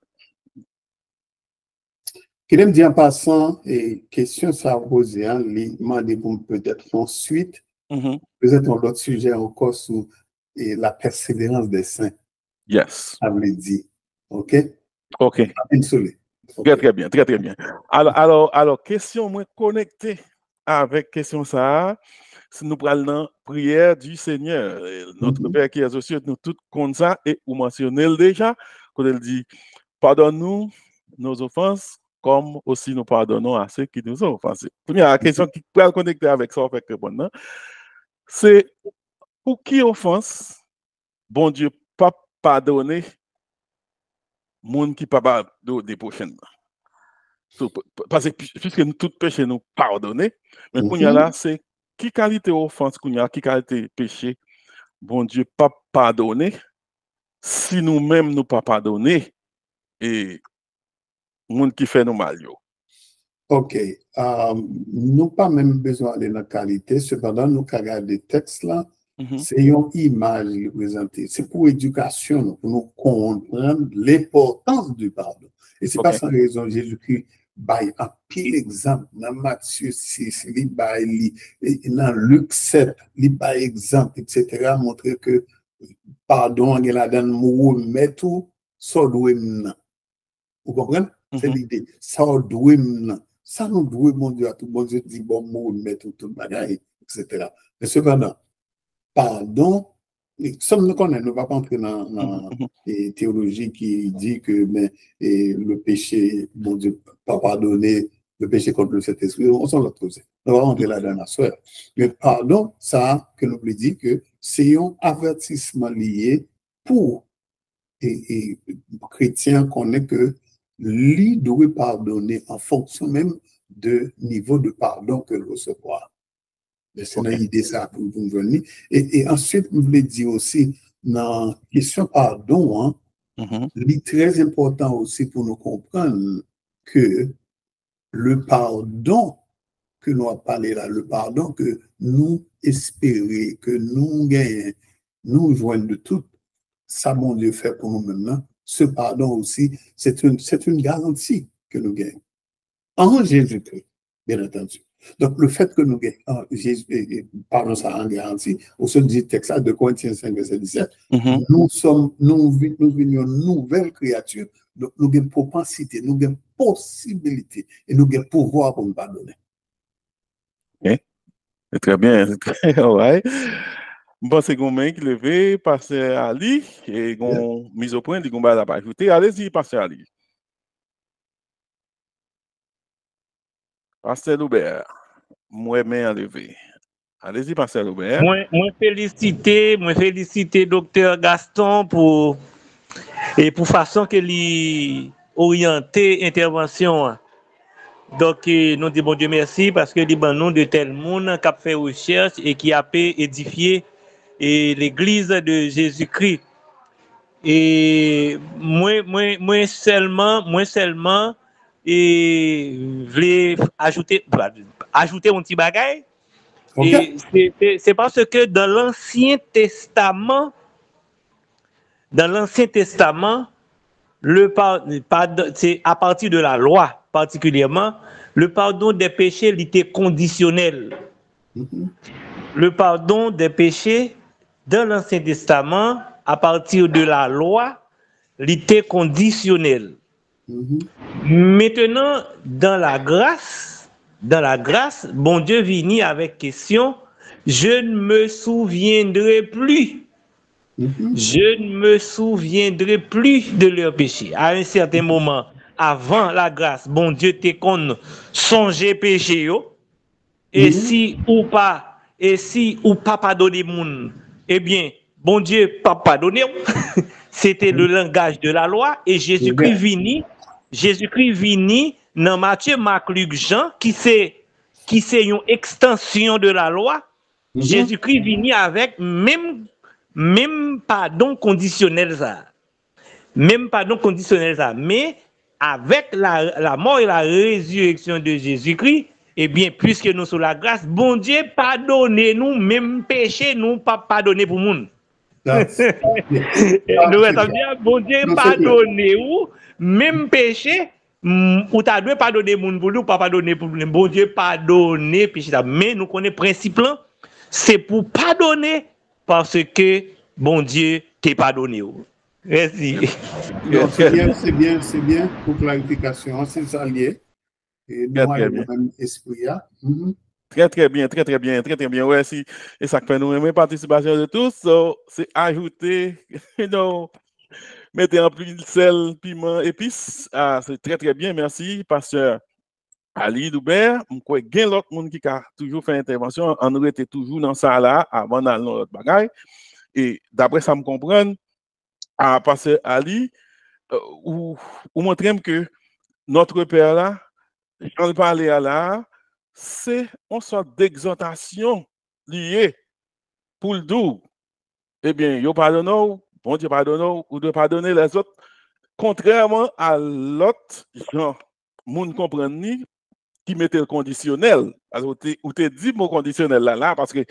Qui me dit en passant, et question ça a posé, hein, peut-être ensuite, peut-être l'autre sujet encore sur la persévérance des saints. Yes. Ça veut dire. OK? OK. Très, très bien, très, très bien. Alors, question moins connectée avec question ça, si nous prenons la prière du Seigneur. Notre Père qui est aux cieux, nous tous comme ça, et vous mentionnez déjà, quand il dit, pardonne-nous nos offenses, comme aussi nous pardonnons à ceux qui nous ont offensés. Première question qui peut connecter avec ça, avec répondre, c'est pour qui offense, bon Dieu, pas pardonner monde qui pas des prochaines. Parce que puisque nous tous péchés nous pardonner, mais qu'on y a là, c'est qui qualité offense qu'on y a, qui qualité péché, bon Dieu pas pardonner, si nous-mêmes nous pas pardonner, et monde qui fait nous mal. OK. Nous pas même besoin de la qualité, cependant, nous regardons des textes là, c'est une image présentée. C'est pour éducation, pour nous comprendre l'importance du pardon. Et c'est pas sans raison, Jésus-Christ bail un pile exemple dans Matthieu 6, dans Luc 7, il bail exemple, etc., montrer que pardon, il y a dans le mais tout, ça doit maintenant. Vous comprenez? C'est l'idée. Ça doit maintenant. Ça nous doit, mon Dieu, à tout bon Dieu dit, bon, mot, mais tout le bagaille, etc. Mais cependant, pardon, comme nous connaissons, nous ne va pas entrer dans la théologie qui dit que le péché, mon Dieu, pas pardonner, le péché contre le Saint-Esprit, on s'en l'autre côté. On va rentrer là dans la soeur. Mais pardon, ça, que nous voulons dire que c'est un avertissement lié pour et chrétien connaît que lui doit pardonner en fonction même de niveau de pardon que recevoir. C'est une idée ça pour vous venir. Et ensuite, je voulais dire aussi, dans la question pardon, il est très important aussi pour nous comprendre que le pardon que nous avons parlé là, le pardon que nous espérons, que nous gagnons, nous joignons de tout, ça, mon Dieu, fait pour nous maintenant. Ce pardon aussi, c'est une garantie que nous gagnons. En Jésus-Christ, bien entendu. Donc, le fait que nous gagnons pardon, ça en garantie, au sein du texte de Corinthiens 5, verset 17, nous venions nouvelle créature, donc nous avons propensité, nous avons possibilité et nous avons pouvoir pour nous pardonner. Okay. C'est très bien. Ouais. Bon, c'est qu'on qui levé, pasteur Ali, et qu'on mise au point, qu'on va ajouter. Allez-y, pasteur Ali. Pasteur Loubert, moi, main levé. Allez-y, Pasteur Robert. Moi féliciter Docteur Gaston pour façon que lui orienter intervention. Donc, nous disons bon Dieu merci parce que nous avons de tel monde qui a fait recherche et qui a pu édifier l'église de Jésus-Christ. Et moi seulement, et voulais ajouter un petit bagage. Okay. Et c'est parce que dans l'Ancien Testament, c'est à partir de la loi particulièrement, le pardon des péchés était conditionnel. Le pardon des péchés dans l'Ancien Testament, à partir de la loi, était conditionnel. Maintenant, dans la grâce, bon Dieu vient avec question, je ne me souviendrai plus. Je ne me souviendrai plus de leurs péchés. À un certain moment, avant la grâce, bon Dieu te qu'on songer péché yo. Et si ou pas pardonner moun, eh bien, bon Dieu pas pardonner. C'était le langage de la loi et Jésus-Christ vini dans Matthieu, Marc, Luc, Jean qui c'est une extension de la loi. Jésus-Christ vini avec même pardon conditionnel ça. Mais avec la mort et la résurrection de Jésus-Christ, eh bien, puisque nous sommes la grâce, bon Dieu, pardonnez-nous, même péché, nous pas pardonner pour nous. Bon Dieu, pardonnez-nous, même péché, ou t'as dû pardonner pour nous, pas pardonner pour nous. Bon Dieu, pardonnez péché. Mais nous connaissons le principe, c'est pour pardonner parce que bon Dieu t'est pardonné. Merci. C'est bien pour clarification, c'est ça lié. Et nous avons le même esprit. Très bien. Ouais, si, et ça fait nous aimer participation de tous, c'est ajouter, mettez en plus sel, piment, épices. Ah, c'est très bien, merci, Pasteur Ali Doubert. Je crois qu'il y a l'autre monde qui a toujours fait intervention, on aurait été toujours dans ça là, avant d'aller dans l'autre bagaille. Et d'après ça me comprendre, à Pasteur Ali, ou montrer que notre Père là, quand il parlait là, c'est une sorte d'exhortation liée pour le doux. Eh bien, il pardonne, bon Dieu pardonne, ou de pardonner les autres, contrairement à l'autre, genre, moun comprend ni qui mettait le conditionnel. Alors, ou te dit mon conditionnel là, parce que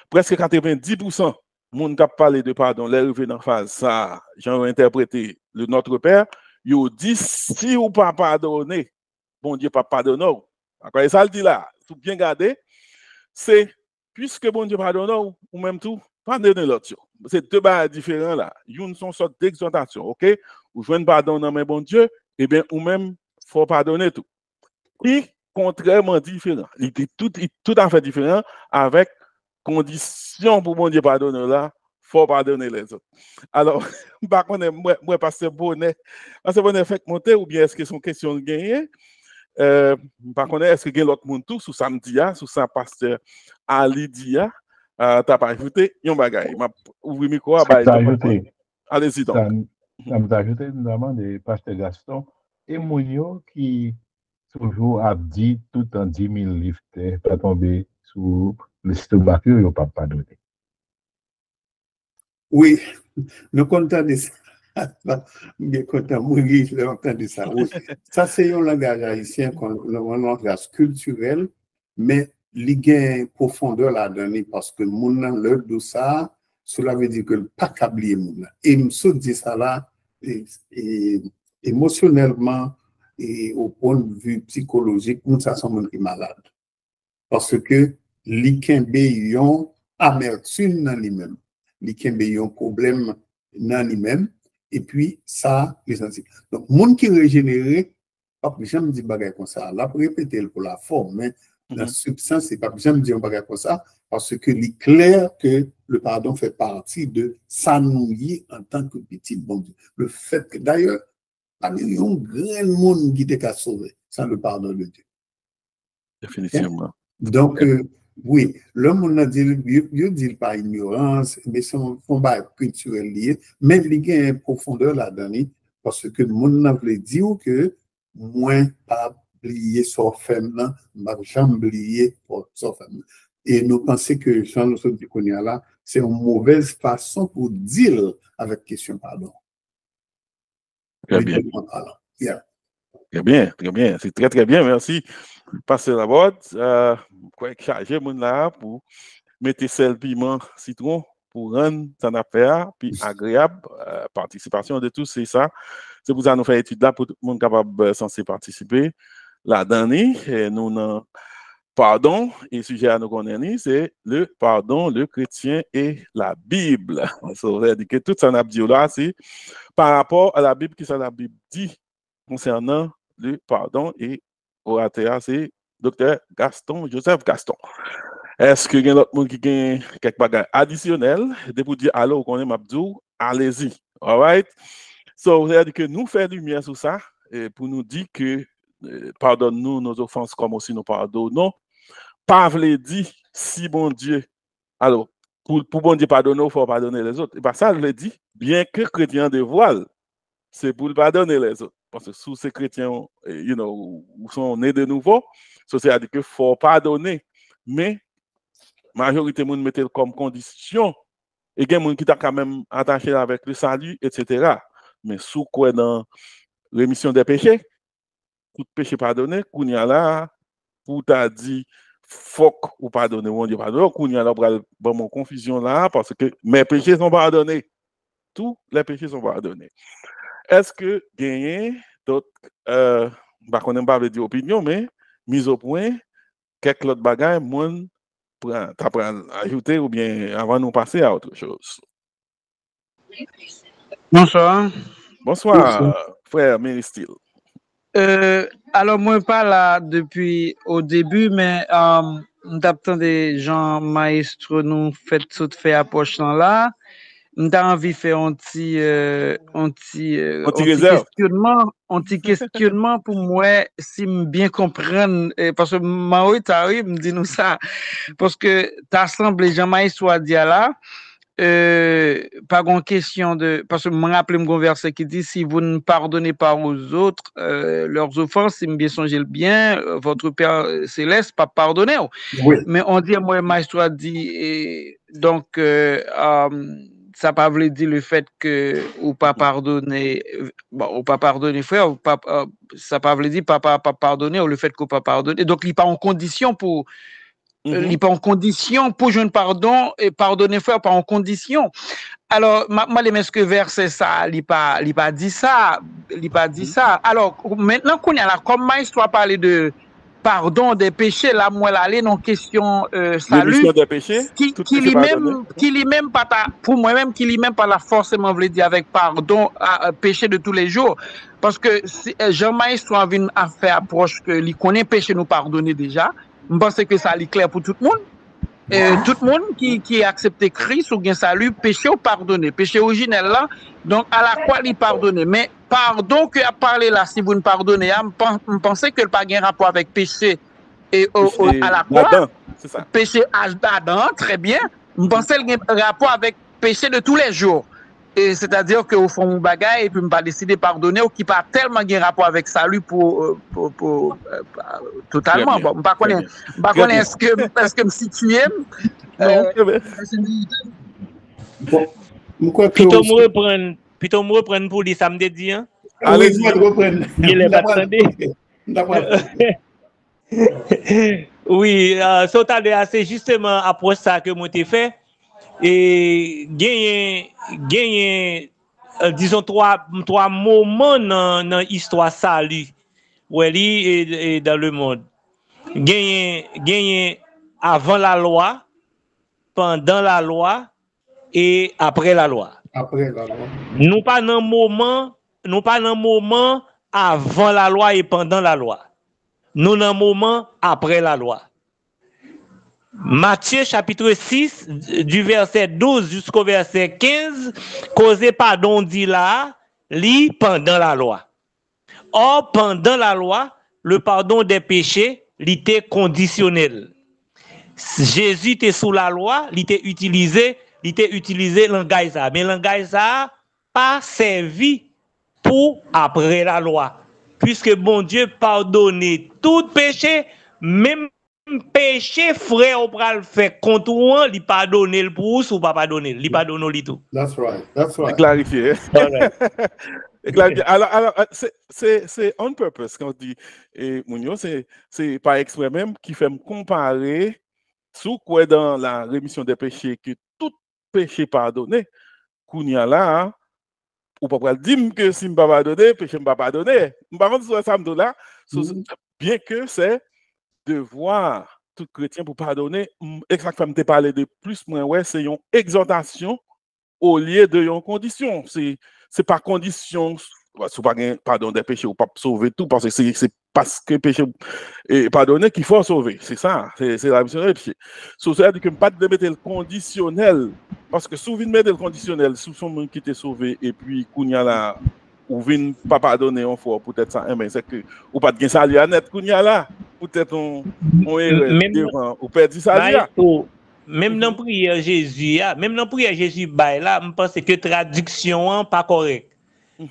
presque 90% moun qui parlé de pardon, les revenants en phase, ça, j'ai interprété le Notre Père, il dit si ou pas pardonner, bon Dieu pas pardonner. Après ça, il dit là, tout bien garder, c'est puisque bon Dieu pardonne ou même tout, pardonner l'autre. C'est deux barres différents là. Une sont sorte d'exhortation, ok? Ou jouer pardon dans mes bon Dieu, et bien ou même faut pardonner tout. Et contrairement différent, il était tout à fait différent avec condition pour bon Dieu pardonner là, faut pardonner les autres. Alors, par contre, moi Pasteur Bonnet fait monter ou bien est-ce que son question de gagner? Par contre, est-ce que l'autre monde tout sous samedi, sous ça Pasteur Ali Dia, t'as pas ajouté un bagage. Ouvrir le micro, allez-y donc. Ça m'a ajouté notamment des Pasteur Gaston et Mounio qui toujours a dit tout en 10 000 livres pas tomber sous le stomac, il n'a pas pardonné. Oui, nous comptons de ça. Bien content, mourir, je l'entends de ça. Oui. Ça, c'est un langage haïtien, un langage culturel, mais il y a une profondeur là-dedans parce que mon l'heure de ça, cela veut dire que le pas câblier mon. Et nous sommes dit ça là, émotionnellement et au point de vue psychologique, nous sommes malades. Parce que l'ikembe yon amertume dans lui-même, l'ikembe yon problème dans lui-même. Et puis, ça, les sentiments. Donc, monde qui est régénéré, pas jamais dire bagay comme ça. Là, pour répéter pour la forme, mais la substance, c'est pas jamais dire bagay comme ça, parce que il est clair que le pardon fait partie de s'annouiller en tant que petit bon Dieu. Le fait que, d'ailleurs, il y a un grand monde qui était qu'à sauver sans le pardon de Dieu. Définitivement. Donc, Oui, le monde dit par ignorance, mais son combat culturel lié, mais il y a une profondeur là-dedans, parce que le monde veut dire que moins pas oublier son femme, pas jamais oublier son femme. Et nous pensons que Jean-Luc Dikonia là, c'est une mauvaise façon pour dire avec question pardon. Très bien. Yeah. Très bien. C'est très, très bien. Merci. Pasteur Laborde, quoi charger mon là pour mettre sel, piment, citron pour rendre son affaire puis agréable. Participation de tous, c'est ça. C'est pour ça que nous faisons étude là pour tout le monde capable censé participer. La dernière, nous avons pardon, et le sujet à nous connaître, c'est le pardon, le chrétien et la Bible. Ça veut dire que tout ça n'a dit là, c'est par rapport à la Bible, qui ça la Bible dit concernant le pardon, et orateur, c'est Dr. Gaston, Joseph Gaston. Est-ce que y a d'autres monde qui a quelque bagages additionnels de vous dire allô, qu'on est Mabdou, allez-y. All right? So, c'est-à-dire que nous faisons lumière sur ça pour nous dire que pardonne-nous nos offenses comme aussi nous pardonnons. Pas veut dire si bon Dieu. Alors, pour bon Dieu pardonner, il faut pardonner les autres. Et bien ça, je le dis, bien que chrétien de voile, c'est pour pardonner les autres. Parce que sous ces chrétiens, ou sont nés de nouveau, c'est-à-dire qu'il faut pardonner. Mais la majorité de gens mettent comme condition. Et il y a des gens qui sont quand même attachés avec le salut, etc. Mais sous quoi dans rémission des péchés, tout péché pardonné, qu'on y a là, pour t'a dit, faut ou pardonner, on dit pardonner, qu'on y a là, bon, mon confusion là, parce que mes péchés sont pardonnés. Tous les péchés sont pardonnés. Est-ce que gagner d'autres, qu'on n'aime pas dire opinion, mais mise au point, quelques autres bagages, monde t'apprends à ajouter ou bien avant de nous passer à autre chose. Bonsoir. Bonsoir, frère Méristil. Alors, moi, pas là depuis au début, mais m'attends des gens maestro nous fait approche là. M'ta envie faire un petit questionnement pour moi si me bien comprendre parce que Maui t'arrive me dit nous ça parce que t'assemble les gens maestro à dire là. Pas une question de parce que je me rappelle un verset qui dit si vous ne pardonnez pas aux autres leurs offenses, si me bien songer le bien, votre Père céleste pas pardonner. Oui. Mais on dit moi maestro a dit donc ça pas veut dire le fait que ou pas pardonner ou pas pardonner frère ou pas ça pas veut dire pas pardonner ou le fait qu'on pas pardonner donc il n'est pas en condition pour il n'est pas en condition pour jouer un pardon et pardonner frère pas en condition. Alors moi les ce que verset ça il pas dit ça alors maintenant qu'on y a là comme histoire parler de pardon des péchés là moi l'aller dans question salut des péchés qui lui-même pas pour moi même qui lui-même pas la forcément veut dire avec pardon péché de tous les jours parce que Jean-Maïs soit venu à faire approche que il connaît péché nous pardonner déjà. Je pense que ça est clair pour tout le monde. Tout le monde qui a accepté Christ ou bien salut, péché ou pardonné. Péché originel là, donc à la quoi il pardonné. Mais pardon que a parlé là, si vous ne pardonnez, je pensais que le pas un rapport avec péché et à la croix. Péché d'Adam, très bien. Je pensais qu'il y a un rapport avec péché de tous les jours. Et c'est-à-dire qu'au fond, mon bagage, et puis je pas décider de pardonner, ou qui pas tellement un rapport avec salut pour totalement. Bon, je ne connais pas, est-ce que me situe? Non, Plutôt me reprendre pour les samedis, hein? Allez, je vais reprendre. Il est pas oui, c'est justement après ça que moi t'ai fait. Et gagner disons trois moments dans l'histoire salut et dans le monde. Gagner avant la loi, pendant la loi et après la loi. Nous pas dans moment avant la loi et pendant la loi. Nous dans moment après la loi. Matthieu chapitre 6 du verset 12 jusqu'au verset 15 causé pardon dit là lit pendant la loi. Or pendant la loi le pardon des péchés était conditionnel. Jésus était sous la loi, il était utilisé langage ça. Mais langage ça pas servi pour après la loi. Puisque bon Dieu pardonne tout péché, même péché frère on va le faire contre moi, il pardonne le pour ou pas pardonner, il pardonne le tout. That's right. That's right. Clarifié. Voilà. Alors c'est on purpose quand on dit et Mounio, c'est par exprès même qui fait me comparer sous quoi dans la rémission des péchés que tout péché pardonné, kounya là, ou pas dire que si je ne pas pardonner, péché ne pas pardonner. Par contre, sur ça là, bien que c'est devoir tout chrétien pour pardonner, exactement te parler de plus moins ouais, c'est une exhortation au lieu de une condition. C'est pas condition, c'est pas pardon des péchés ou pas sauver tout, parce que c'est parce que péché est pardonné qu'il faut sauver. C'est ça, c'est la mission des péchés. Ça veut dire que pas de mettre le conditionnel, parce que si vous mettre le conditionnel, sous son monde qui t'est sauvé, et puis kounya là, ou vin pas pardonner on fois peut-être ça, mais c'est que ou pas de gain salut à net kounya là, peut-être on devant ou perdre salut. Même dans prière Jésus, même dans prière Jésus là, je pense que traduction pas correct.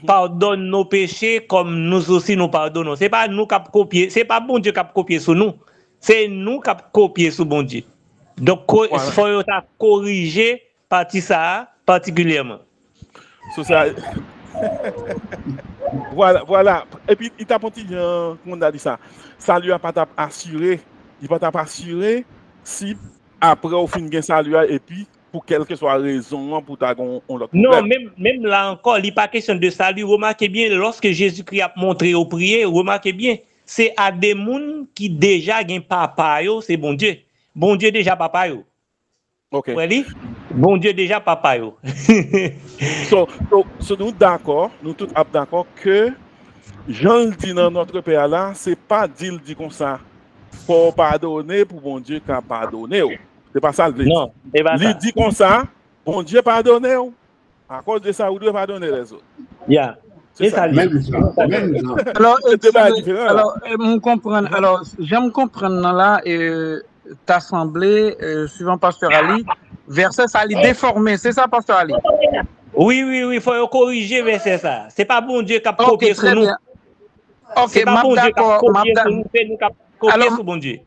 Pardonne nos péchés comme nous aussi nous pardonnons. C'est pas nous qui copier, c'est pas bon Dieu qui copier sur nous. C'est nous qui copier sur bon Dieu. Donc il faut corriger partie ça particulièrement. Ça voilà. Et puis il t'a dit qu'on a dit ça. Ça lui a pas assuré, il pas assuré si après au fin gain ça lui a et puis pour quelle que soit raison pour ta on l'autre. Non, même là encore, il n'est pas question de salut. Remarquez bien, lorsque Jésus-Christ a montré au prier, remarquez bien, c'est à des gens qui déjà gagnent papa, c'est bon Dieu. Bon Dieu déjà papa. OK. Oui, bon Dieu déjà papa. So nous d'accord, nous tous d'accord que Jean le dit dans notre Père là, c'est pas dit comme ça. Faut pardonner pour bon Dieu qui a pardonné. C'est pas ça le dit. Non, c'est pas ça. Il dit comme ça, bon Dieu pardonne. À cause de ça, vous devez pardonner les autres. Yeah. C'est ça. Même genre. Alors, j'aime comprendre là, t'assemblée, suivant Pasteur Ali, verset ça, il déformé. C'est ça, Pasteur Ali? Oui, il faut corriger verset ça. C'est pas bon Dieu qui a copié sur nous. Ok, d'accord. Alors, bon Dieu.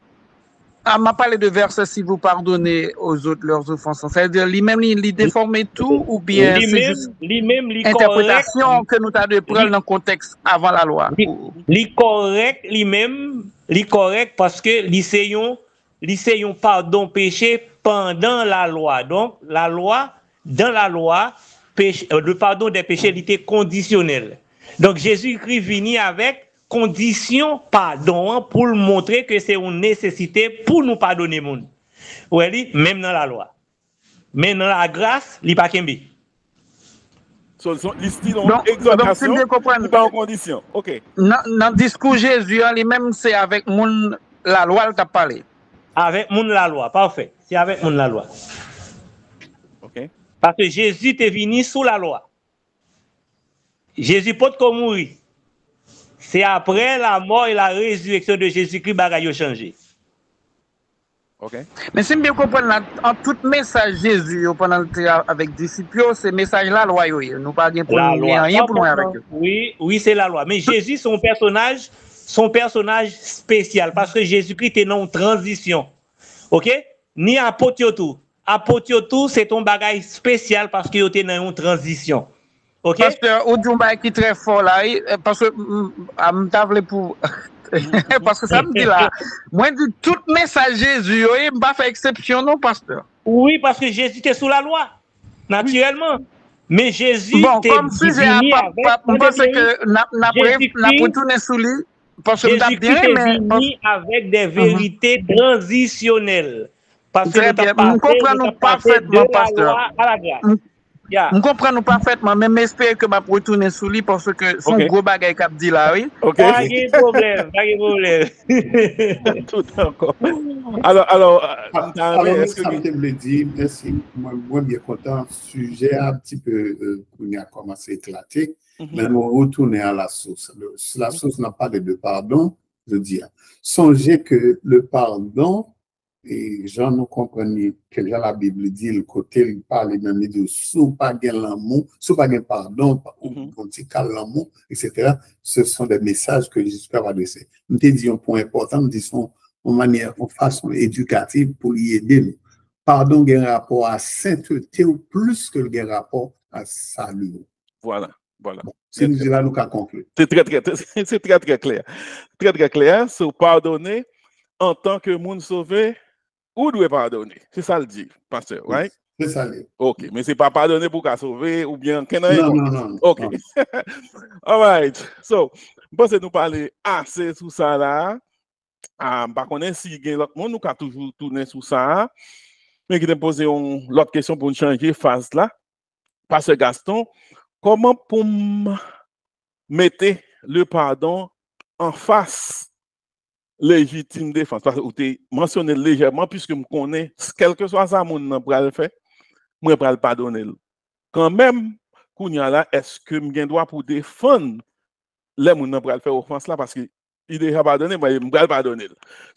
M'a parlé de verset si vous pardonnez aux autres leurs offenses. C'est-à-dire, lui-même, il déforme tout ou bien c'est juste interprétation que nous avons de prendre dans le contexte avant la loi? Lui correct parce que l'essayons pardon péché pendant la loi. Donc, dans la loi, le pardon des péchés il était conditionnel. Donc, Jésus-Christ vient avec condition pardon pour montrer que c'est une nécessité pour nous pardonner monde. Oui, même dans la loi. Mais dans la grâce, il n'y a pas qu'un exhortation, il pas en condition. OK. Dans le discours Jésus, lui-même c'est avec la loi il t'a parlé. Avec la loi, parfait. C'est avec la loi. OK. Parce que Jésus est venu sous la loi. Jésus peut comme mourir. C'est après la mort et la résurrection de Jésus-Christ que changé. OK. Mais si je bien comprendre, en tout message Jésus pendant le temps avec les disciples, c'est message la loi. Nous pas rien pour nous avec eux. Oui, c'est la loi. Mais Jésus, son personnage spécial parce que Jésus-Christ est en transition. OK? Ni apotiotou. Apotiotou, c'est ton bagage spécial parce qu'il était dans une transition. OK? Pasteur, ou du bagage qui est très fort là, parce que pour parce que ça me dit là, moi je dis tout message Jésus, il ne pas faire exception non, pasteur. Oui, parce que Jésus était sous la loi, naturellement. Mais Jésus était comme sujet à pense que n'a retourné sous lui parce que Jésus est venu avec des vérités transitionnelles. Parce que nous comprenons parfaitement, pasteur. Nous comprenons parfaitement, même espère que je vais retourner sous lui parce que son gros bagage qu'a dit là, oui. OK. Pas de problème. Tout encore. Alors, est-ce que ça me dit, merci, moi bien content, sujet un petit peu qu'on a commencé à éclater, mais nous retourner à la source. La source n'a pas de pardon, je dis. Songez que le pardon et Jean nous comprenons que Jean la Bible dit, le côté, il parle dans les deux, sous pas gain l'amour, sous pas gain pardon, on dit cal l'amour, etc. Ce sont des messages que Jésus peut adresser. Nous te disons un point important, nous disons en manière, en façon éducative pour y aider nous. Pardon, il y a un rapport à sainteté ou plus que le rapport à salut. Voilà, voilà. Bon, c'est nous là, nous qu'à conclure. C'est très clair. Très clair. So, pardonner en tant que monde sauvé, ou doit pardonner. C'est ça le dit, pasteur, right? C'est ça. OK, mais c'est pas pardonner pour qu'à sauver ou bien non. OK. All right. So, bon, c'est nous parler assez sur ça là. Par contre, si il y a l'autre monde, nous avons toujours tourné sur ça. Mais qui te poser l'autre question pour nous changer phase là. Pasteur Gaston, comment pour mettre le pardon en face légitime défense? Parce que vous avez mentionné légèrement, puisque je connais, quel que soit ça, mon pour le faire, moi, pour le pardonner. Quand même, là, est-ce que je dois droit pour défendre les gens pour le faire offense là? Parce qu'il est déjà pardonné, mais je vais le pardonner.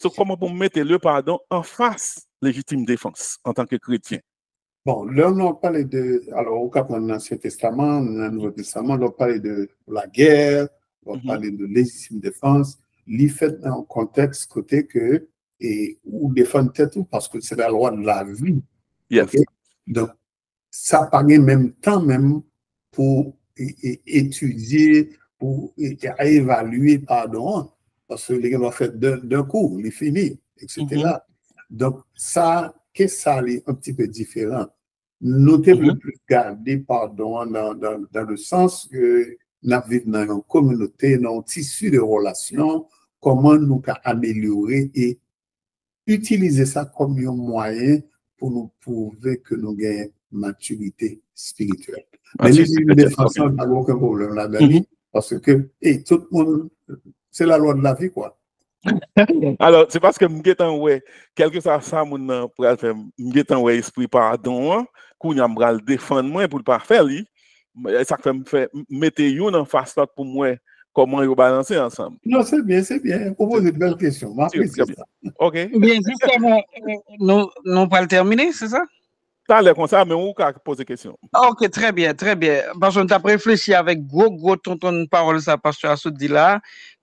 Donc, comment pour mettre le pardon en face légitime défense en tant que chrétien? Bon, là, on parle de. Alors, au cas dans l'Ancien Testament, dans le Nouveau Testament, on parle de la guerre, on parle de légitime défense. Il fait dans un contexte côté que, ou défendre tête ou parce que c'est la loi de la vie. Yes. Okay? Donc, ça paraît même temps même pour étudier, pour évaluer, pardon, parce que les gens l'ont fait d'un coup, il est fini, etc. Donc, ça, qu'est-ce que ça est un petit peu différent? Nous devons le plus garder, pardon, dans le sens que nous vivons dans une communauté, dans un tissu de relations, comment nous pouvons améliorer et utiliser ça comme un moyen pour nous prouver que nous gagnons maturité spirituelle. Mais les défenseurs n'ont pas aucun problème là-dedans, parce que tout le monde, c'est la loi de la vie, quoi. Alors, c'est parce que m'getan ouais, quelque soit ça mon pour faire m'getan ouais esprit pardon, qu'on y a m'ral défendre moi pour pas faire lui, ça fait me faire mettre yon en face là pour moi comment yo balancer ensemble. Non, c'est bien, pour poser de belles questions. OK. Bien, justement, nous pas le terminer, c'est ça? Ça l'air comme ça, mais on peut poser question. OK, très bien. Parce qu'on t'a réfléchi avec gros ton parole ça pasteur Assoud dit là.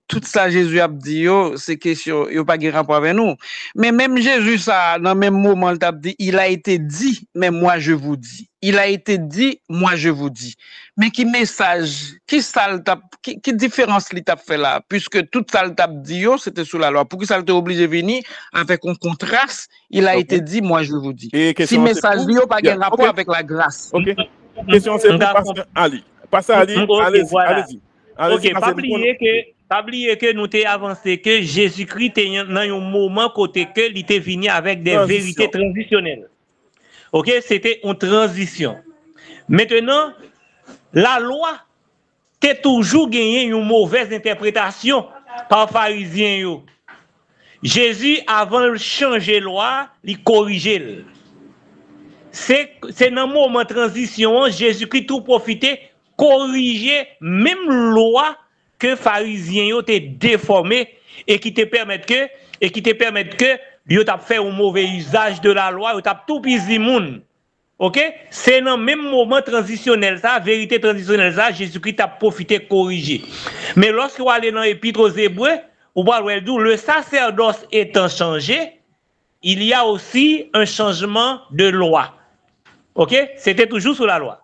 Tout ça Jésus a dit c'est question yo pas de rapport avec nous. Mais même Jésus ça dans le même moment il t'a dit il a été dit mais moi je vous dis. Il a été dit moi je vous dis. Mais qui message, qui différence il t'a fait là puisque tout ça il t'a dit c'était sous la loi. Pour que ça t'est obligé venir avec un contraste, il a été dit moi je vous dis. Si message lui pas de rapport avec la grâce. OK. Question c'est pour pasteur Ali. Pasteur Ali, allez-y. OK, pas oublier que nous t'ai avancé que Jésus-Christ est dans un moment côté que il était venu avec des vérités transitionnelles. OK, c'était une transition. Maintenant, la loi qui toujours gagné une mauvaise interprétation par pharisiens. Jésus avant de changer la loi, il corrigeait. C'est dans un moment de transition, Jésus-Christ tout profité corriger même loi que pharisiens ont déformé et qui te permettent que yo t'a fait un mauvais usage de la loi, yo t'a tout pisi moun. OK? C'est dans le même moment transitionnel ça, vérité transitionnelle ça, Jésus-Christ a profité corriger. Mais lorsque vous allez dans l'épître aux Hébreux, vous voyez le sacerdoce étant changé, il y a aussi un changement de loi. OK? C'était toujours sous la loi.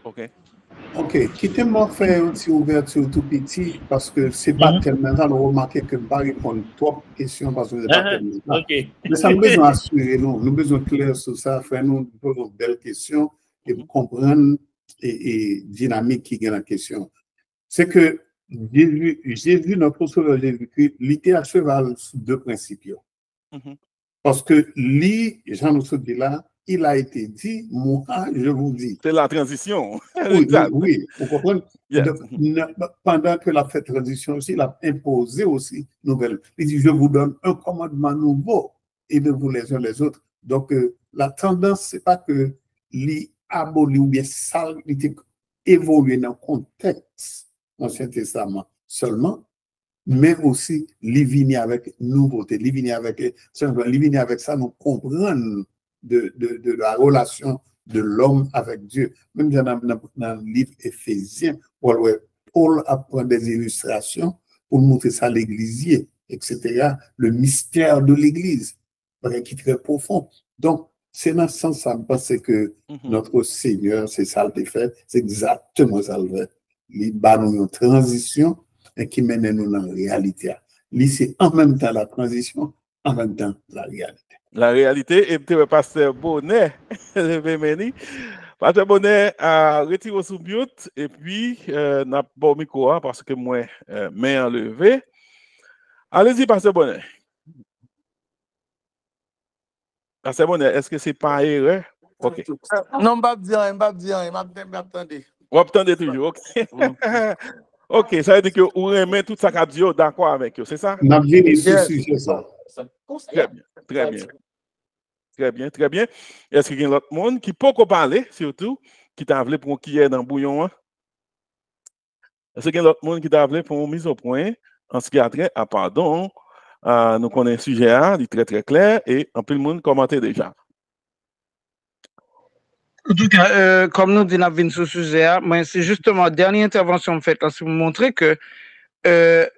OK. Quittez-moi faire une petite ouverture tout petit parce que c'est pas tellement ça. Nous remarquons que je ne vais pas répondre trop de questions parce que c'est pas tellement ça. Mais ça nous besoin d'assurer, nous avons besoin de clair sur ça, faire nous poser de belles questions et comprendre et dynamique qui est la question. C'est que Jésus, notre sauveur Jésus-Christ, il était à cheval sur deux principes. Parce que lui, Jean nous dit là, il a été dit, moi, je vous dis. C'est la transition. Oui, vous comprenez? Pendant que la fête transition aussi, il a imposé aussi nouvelle. Il dit, je vous donne un commandement nouveau, et de vous les uns les autres. Donc, la tendance, c'est pas que l'aboli ou bien ça, il évolué dans le contexte de l'Ancien Testament seulement, mais aussi li vini avec nouveauté, li vini avec ça, nous comprendre de la relation de l'homme avec Dieu. Même dans le livre Éphésiens, Paul apprend des illustrations pour montrer ça à l'église, etc. Le mystère de l'église, qui est très profond. Donc, c'est dans ce sens, ça me pense que notre Seigneur, c'est ça le fait, c'est exactement ça le fait. Il bat nous une transition et qui mène nous dans la réalité. C'est en même temps la transition, en même temps la réalité. La réalité, et le pasteur Bonnet, le pasteur Bonnet a retiré sous mute, et puis, n'a pas micro parce que moi, main enlevée. Allez-y, pasteur Bonnet. Pasteur Bonnet, est-ce que c'est pas erreur? Ok. Non, je m'attendais. Vous attendez toujours, ok. Ok, ça veut dire que vous remettez tout ça qu'a dit, d'accord avec eux, c'est ça? On a vu ce sujet, ça. Très bien, très bien. Très bien, très bien. Est-ce qu'il y a d'autres monde qui peut parler, surtout, qui t'a appelé pour qui est dans le bouillon? Est-ce qu'il y a d'autres monde qui t'a appelé pour une mise au point en ce qui a trait à pardon? Nous connaissons le sujet, il est très très clair et un peu le monde commente déjà. En tout cas, comme nous disons sur ce sujet, c'est justement la dernière intervention faite là, c'est pour montrer que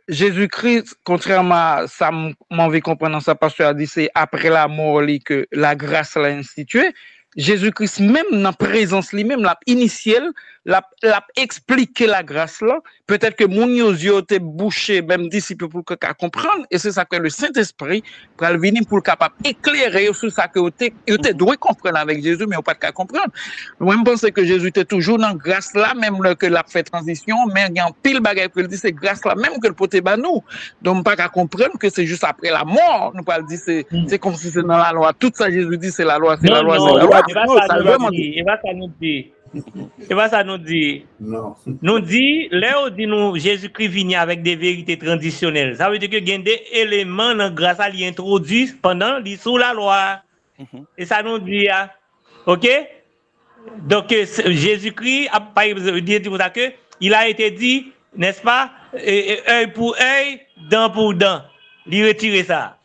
Jésus-Christ, contrairement à ça, m'en vais comprendre dans sa pasteur a dit, c'est après la mort que la grâce l'a instituée. Jésus-Christ, même dans la présence lui-même, l'a initiale, l'a expliqué la grâce là. Peut-être que mon yeux étaient bouchés, même disciples pour que comprendre. Et c'est ça que le Saint-Esprit pour venir pour capable éclairer sur ça que vous doit comprendre avec Jésus, mais vous pas qu'à comprendre. Moi, je pense que Jésus était toujours dans la grâce là, même que l'a fait transition, mais il y a un pile bagage que dit c'est grâce là, même que le poté ba nous. Donc, pas qu'à comprendre que c'est juste après la mort. Nous pas dire c'est comme si c'est dans la loi. Tout ça, Jésus dit c'est la loi, c'est la loi, c'est la loi. Il va ça nous dire. Il va ça nous dire. Non. Nous dit, là, dit nous, Jésus-Christ vient avec des vérités traditionnelles. Ça veut dire que il y a des éléments dans grâce à lui introduits pendant lui sous la loi. Et ça nous dit, ok? Donc, Jésus-Christ, par exemple, il a été dit, n'est-ce pas, œil pour œil, dent pour dent. Il retire ça.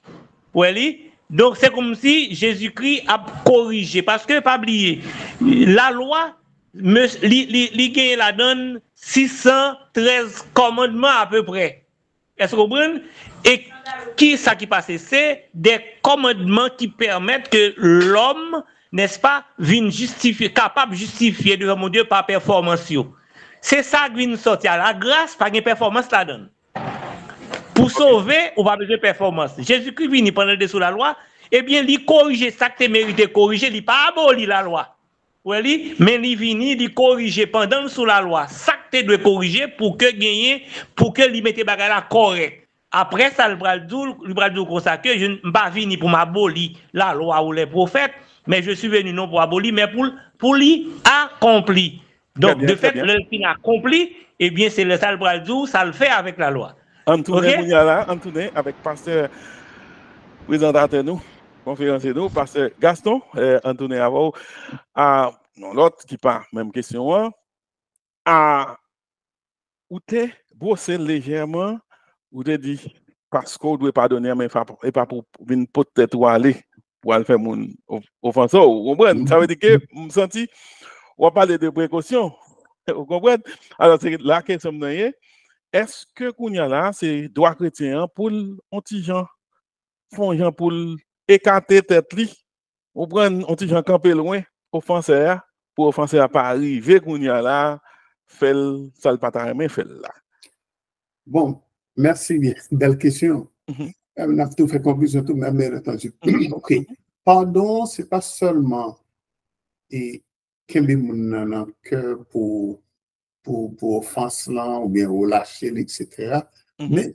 Oui. Donc, c'est comme si Jésus-Christ a corrigé. Parce que, pas oublier, la loi, il gagne la donne 613 commandements à peu près. Est-ce que vous comprenez? Et qui ça qui passe? C'est des commandements qui permettent que l'homme, n'est-ce pas, vienne justifier, capable de justifier devant mon Dieu par performance. C'est ça qui vient sortir. La grâce, par une performance, la donne. Pour sauver, on va besoin de performance. Jésus-Christ vient pendant dessous la loi, eh bien, il corrige ça que tu mérites corriger, il pas aboli la loi. Oui, mais il vient, il corrige pendant sous la loi. Ça que tu dois corriger pour que gagner, pour que il mette bagay la correct. Après ça, le bras du comme ça que je ne suis pas venu pour m'abolir la loi ou les prophètes, mais je suis venu non pour abolir, mais pour l'y accomplir. Donc, de fait, le fin accompli, eh bien, c'est le sale bras du, ça le fait avec la loi. Antoine avec pasteur présentateur nous, conférencier nous, pasteur Gaston, Antoine Avou, l'autre qui parle, même question, où t'es bossé légèrement, où t'es dit, parce qu'on ne doit pas donner, mais et pas pour venir peut-être aller, pour aller faire mon offenseur, vous comprenez? Ça veut dire que, je me sens, on va parler de précaution, vous comprenez? Alors, c'est la question de est-ce que Kounia là, c'est droit chrétien pour anti-gens, font gens pour écarter tête li, ou prendre anti-gens camper loin, offenseur, pour offenseur à pas arriver Kounia là, fait ça le patamé fait là. Bon, merci bien, belle question. On a tout fait conclusion tout même bien entendu. OK. Pardon, c'est pas seulement et qu'aimer mon cœur pour offense là, ou bien relâcher, etc. Mais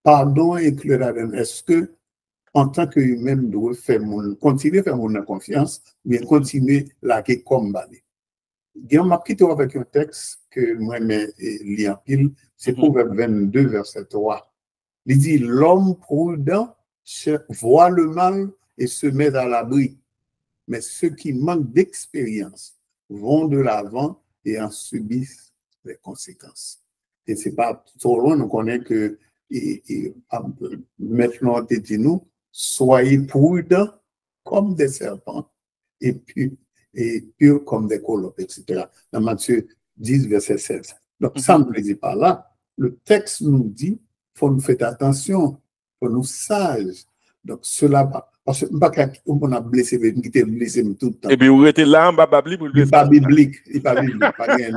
pardon inclut là-dedans. Est-ce que, en tant que humain, doit faire continuer à faire mon confiance, ou bien continuer à combattre? Guillaume m'a quitté avec un texte que moi-même lis en pile, c'est Proverbe 22, verset 3. Il dit, l'homme prudent voit le mal et se met à l'abri, mais ceux qui manquent d'expérience vont de l'avant et en subissent les conséquences. Et c'est pas trop loin, on connaît que maintenant, te dit nous, soyez prudents comme des serpents et purs comme des colomбes, etc. Dans Matthieu 10, verset 16. Donc, ça ne veut dire pas là. Le texte nous dit, il faut nous faire attention, il faut nous sages. Donc, cela va. Parce que on a blessé, qui était blessé tout le temps. Et bien, vous êtes là, en bas, biblique. Il n'est pas biblique, pas rien.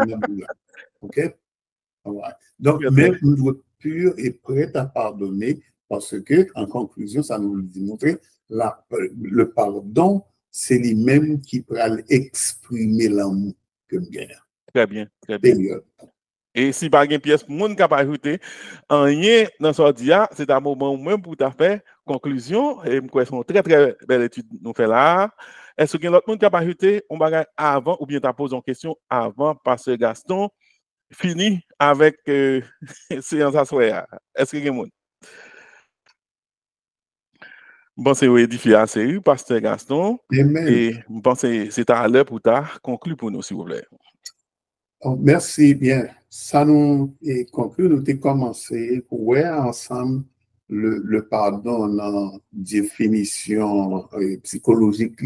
OK? Right. Donc, même nous devons être purs et prêts à pardonner, parce que, en conclusion, ça nous démontre le pardon, c'est lui-même qui pourra exprimer l'amour que nous gagnons. Très bien, très bien. Et si par une pièce pour monde capable ajouter rien dans ce dia, c'est un moment même pour ta faire conclusion et moi c'est une très très belle étude nous fait là. Est-ce que l'autre monde capable ajouter on bagage avant ou bien tu poses une question avant pasteur Gaston fini avec séance à soir. Est-ce que quelqu'un monde bon, c'est édifié assez, pasteur Gaston. Amen. Et je pense que c'est à l'heure pour ta conclure pour nous, s'il vous plaît. Oh, merci bien. Ça nous conclut, nous avons commencé pour voir ensemble le pardon dans définition psychologique,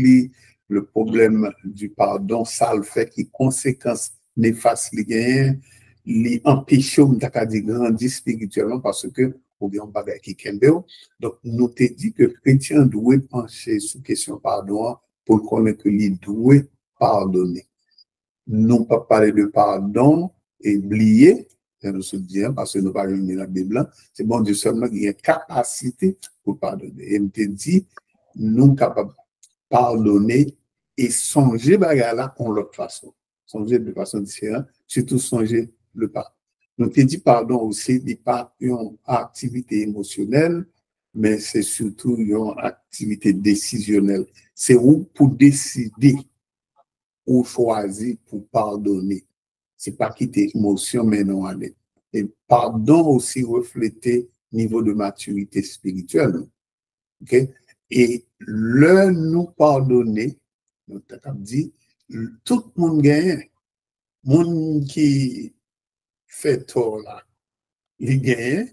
le problème du pardon, ça le fait qui conséquences néfastes li empêche de grandir spirituellement parce que ou bien bagay qui kembe. Donc nous te dit que chrétien doit pencher sur question pardon pour connaître que lui doit pardonner. Non pas parler de pardon et oublier, nous se disons, parce que nous parlons de la Bible, c'est bon Dieu seulement qui a capacité pour pardonner. Et nous te dit, nous capables de pardonner et songer là en l'autre façon. Songer de façon différente, surtout songer le pardon. Nous te dit pardon aussi, n'est pas une activité émotionnelle, mais c'est surtout une activité décisionnelle. C'est où pour décider ou choisir pour pardonner. C'est pas quitter émotion, mais non aller. Et pardon aussi refléter niveau de maturité spirituelle. OK? Et le nous pardonner, nous t'avons dit, tout le monde gagne. Monde qui fait tort là, il gagne,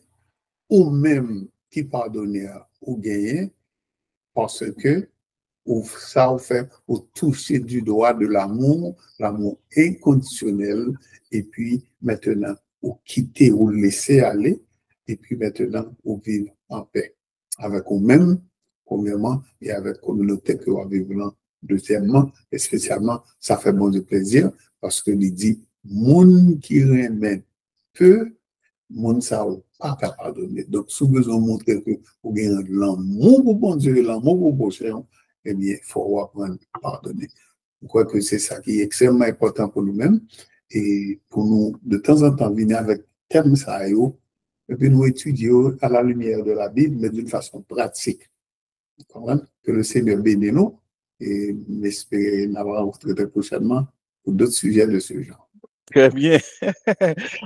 ou même qui pardonne, ou gagne, parce que ou ça ou fait ou toucher du doigt de l'amour inconditionnel, et puis maintenant ou quitter ou laisser aller, et puis maintenant ou vivre en paix avec vous-même premièrement et avec la communauté que vous vivez là deuxièmement, et spécialement ça fait bon de plaisir parce que il dit monde qui remet peu monde ça ou pas capable de donner. Donc si vous besoin montrer que vous avez l'amour pour bon Dieu, l'amour pour vos chers, eh bien, il faut apprendre à pardonner. Je crois que c'est ça qui est extrêmement important pour nous-mêmes et pour nous, de temps en temps, venir avec thème ça et puis nous étudier à la lumière de la Bible, mais d'une façon pratique. Vous comprenez? Que le Seigneur bénisse nous et m'espérer n'avoir rencontré très prochainement pour d'autres sujets de ce genre. Très bien.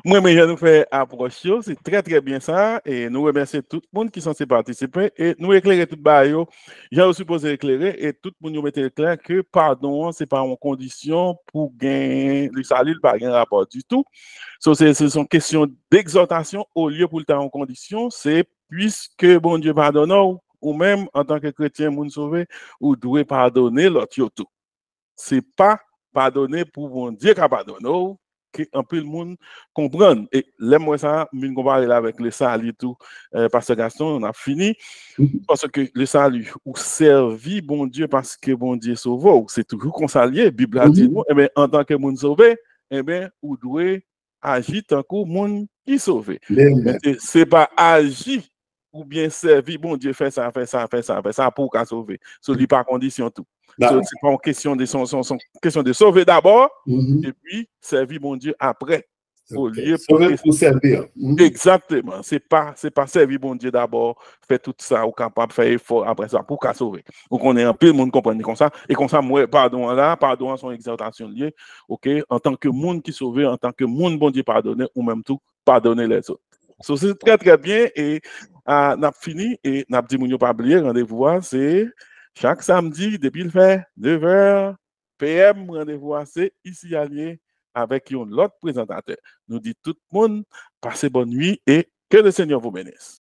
Moi, je nous fais approche, c'est très, très bien ça. Et nous remercions tout le monde qui sont participés et nous éclairer tout le bail. J'ai aussi posé éclairer et tout le monde nous mettait clair que pardon, c'est pas une condition pour gagner le salut, pas un rapport du tout. So, ce sont questions d'exhortation au lieu pour le temps en condition, c'est puisque bon Dieu pardonne ou même en tant que chrétien, moun sauvé, ou doit pardonner l'autre tout. C'est pas pardonner pour bon Dieu qui pardonne. Que un peu le monde comprenne. Et là, moi, ça, je compare là avec le salut tout, Pasteur Gaston, on a fini. Parce que le salut, ou servi bon Dieu parce que bon Dieu sauve, c'est toujours consalié. La Bible a dit, eh bien, en tant que monde sauvé, eh bien, ou doit agir tant que monde qui sauvé. C'est pas agir ou bien servir, bon Dieu fait ça pour qu'à sauver. Ce n'est pas condition tout. C'est pas une question de question de sauver d'abord et puis servir mon Dieu après. Au lieu pour servir. Exactement. C'est pas servir mon Dieu d'abord, faire tout ça ou capable faire effort après ça pour qu'à sauver. Donc on est un peu le monde comprendre comme ça et comme ça moi pardon à son exaltation liée. OK, en tant que monde qui sauve, en tant que monde bon Dieu pardonner ou même tout pardonner les autres. So, c'est très très bien et n'a fini et n'a dit mon pas oublier rendez-vous c'est chaque samedi, depuis le fait 9h PM, rendez-vous c'est ici allié avec un autre présentateur. Nous dit tout le monde, passez bonne nuit et que le Seigneur vous bénisse.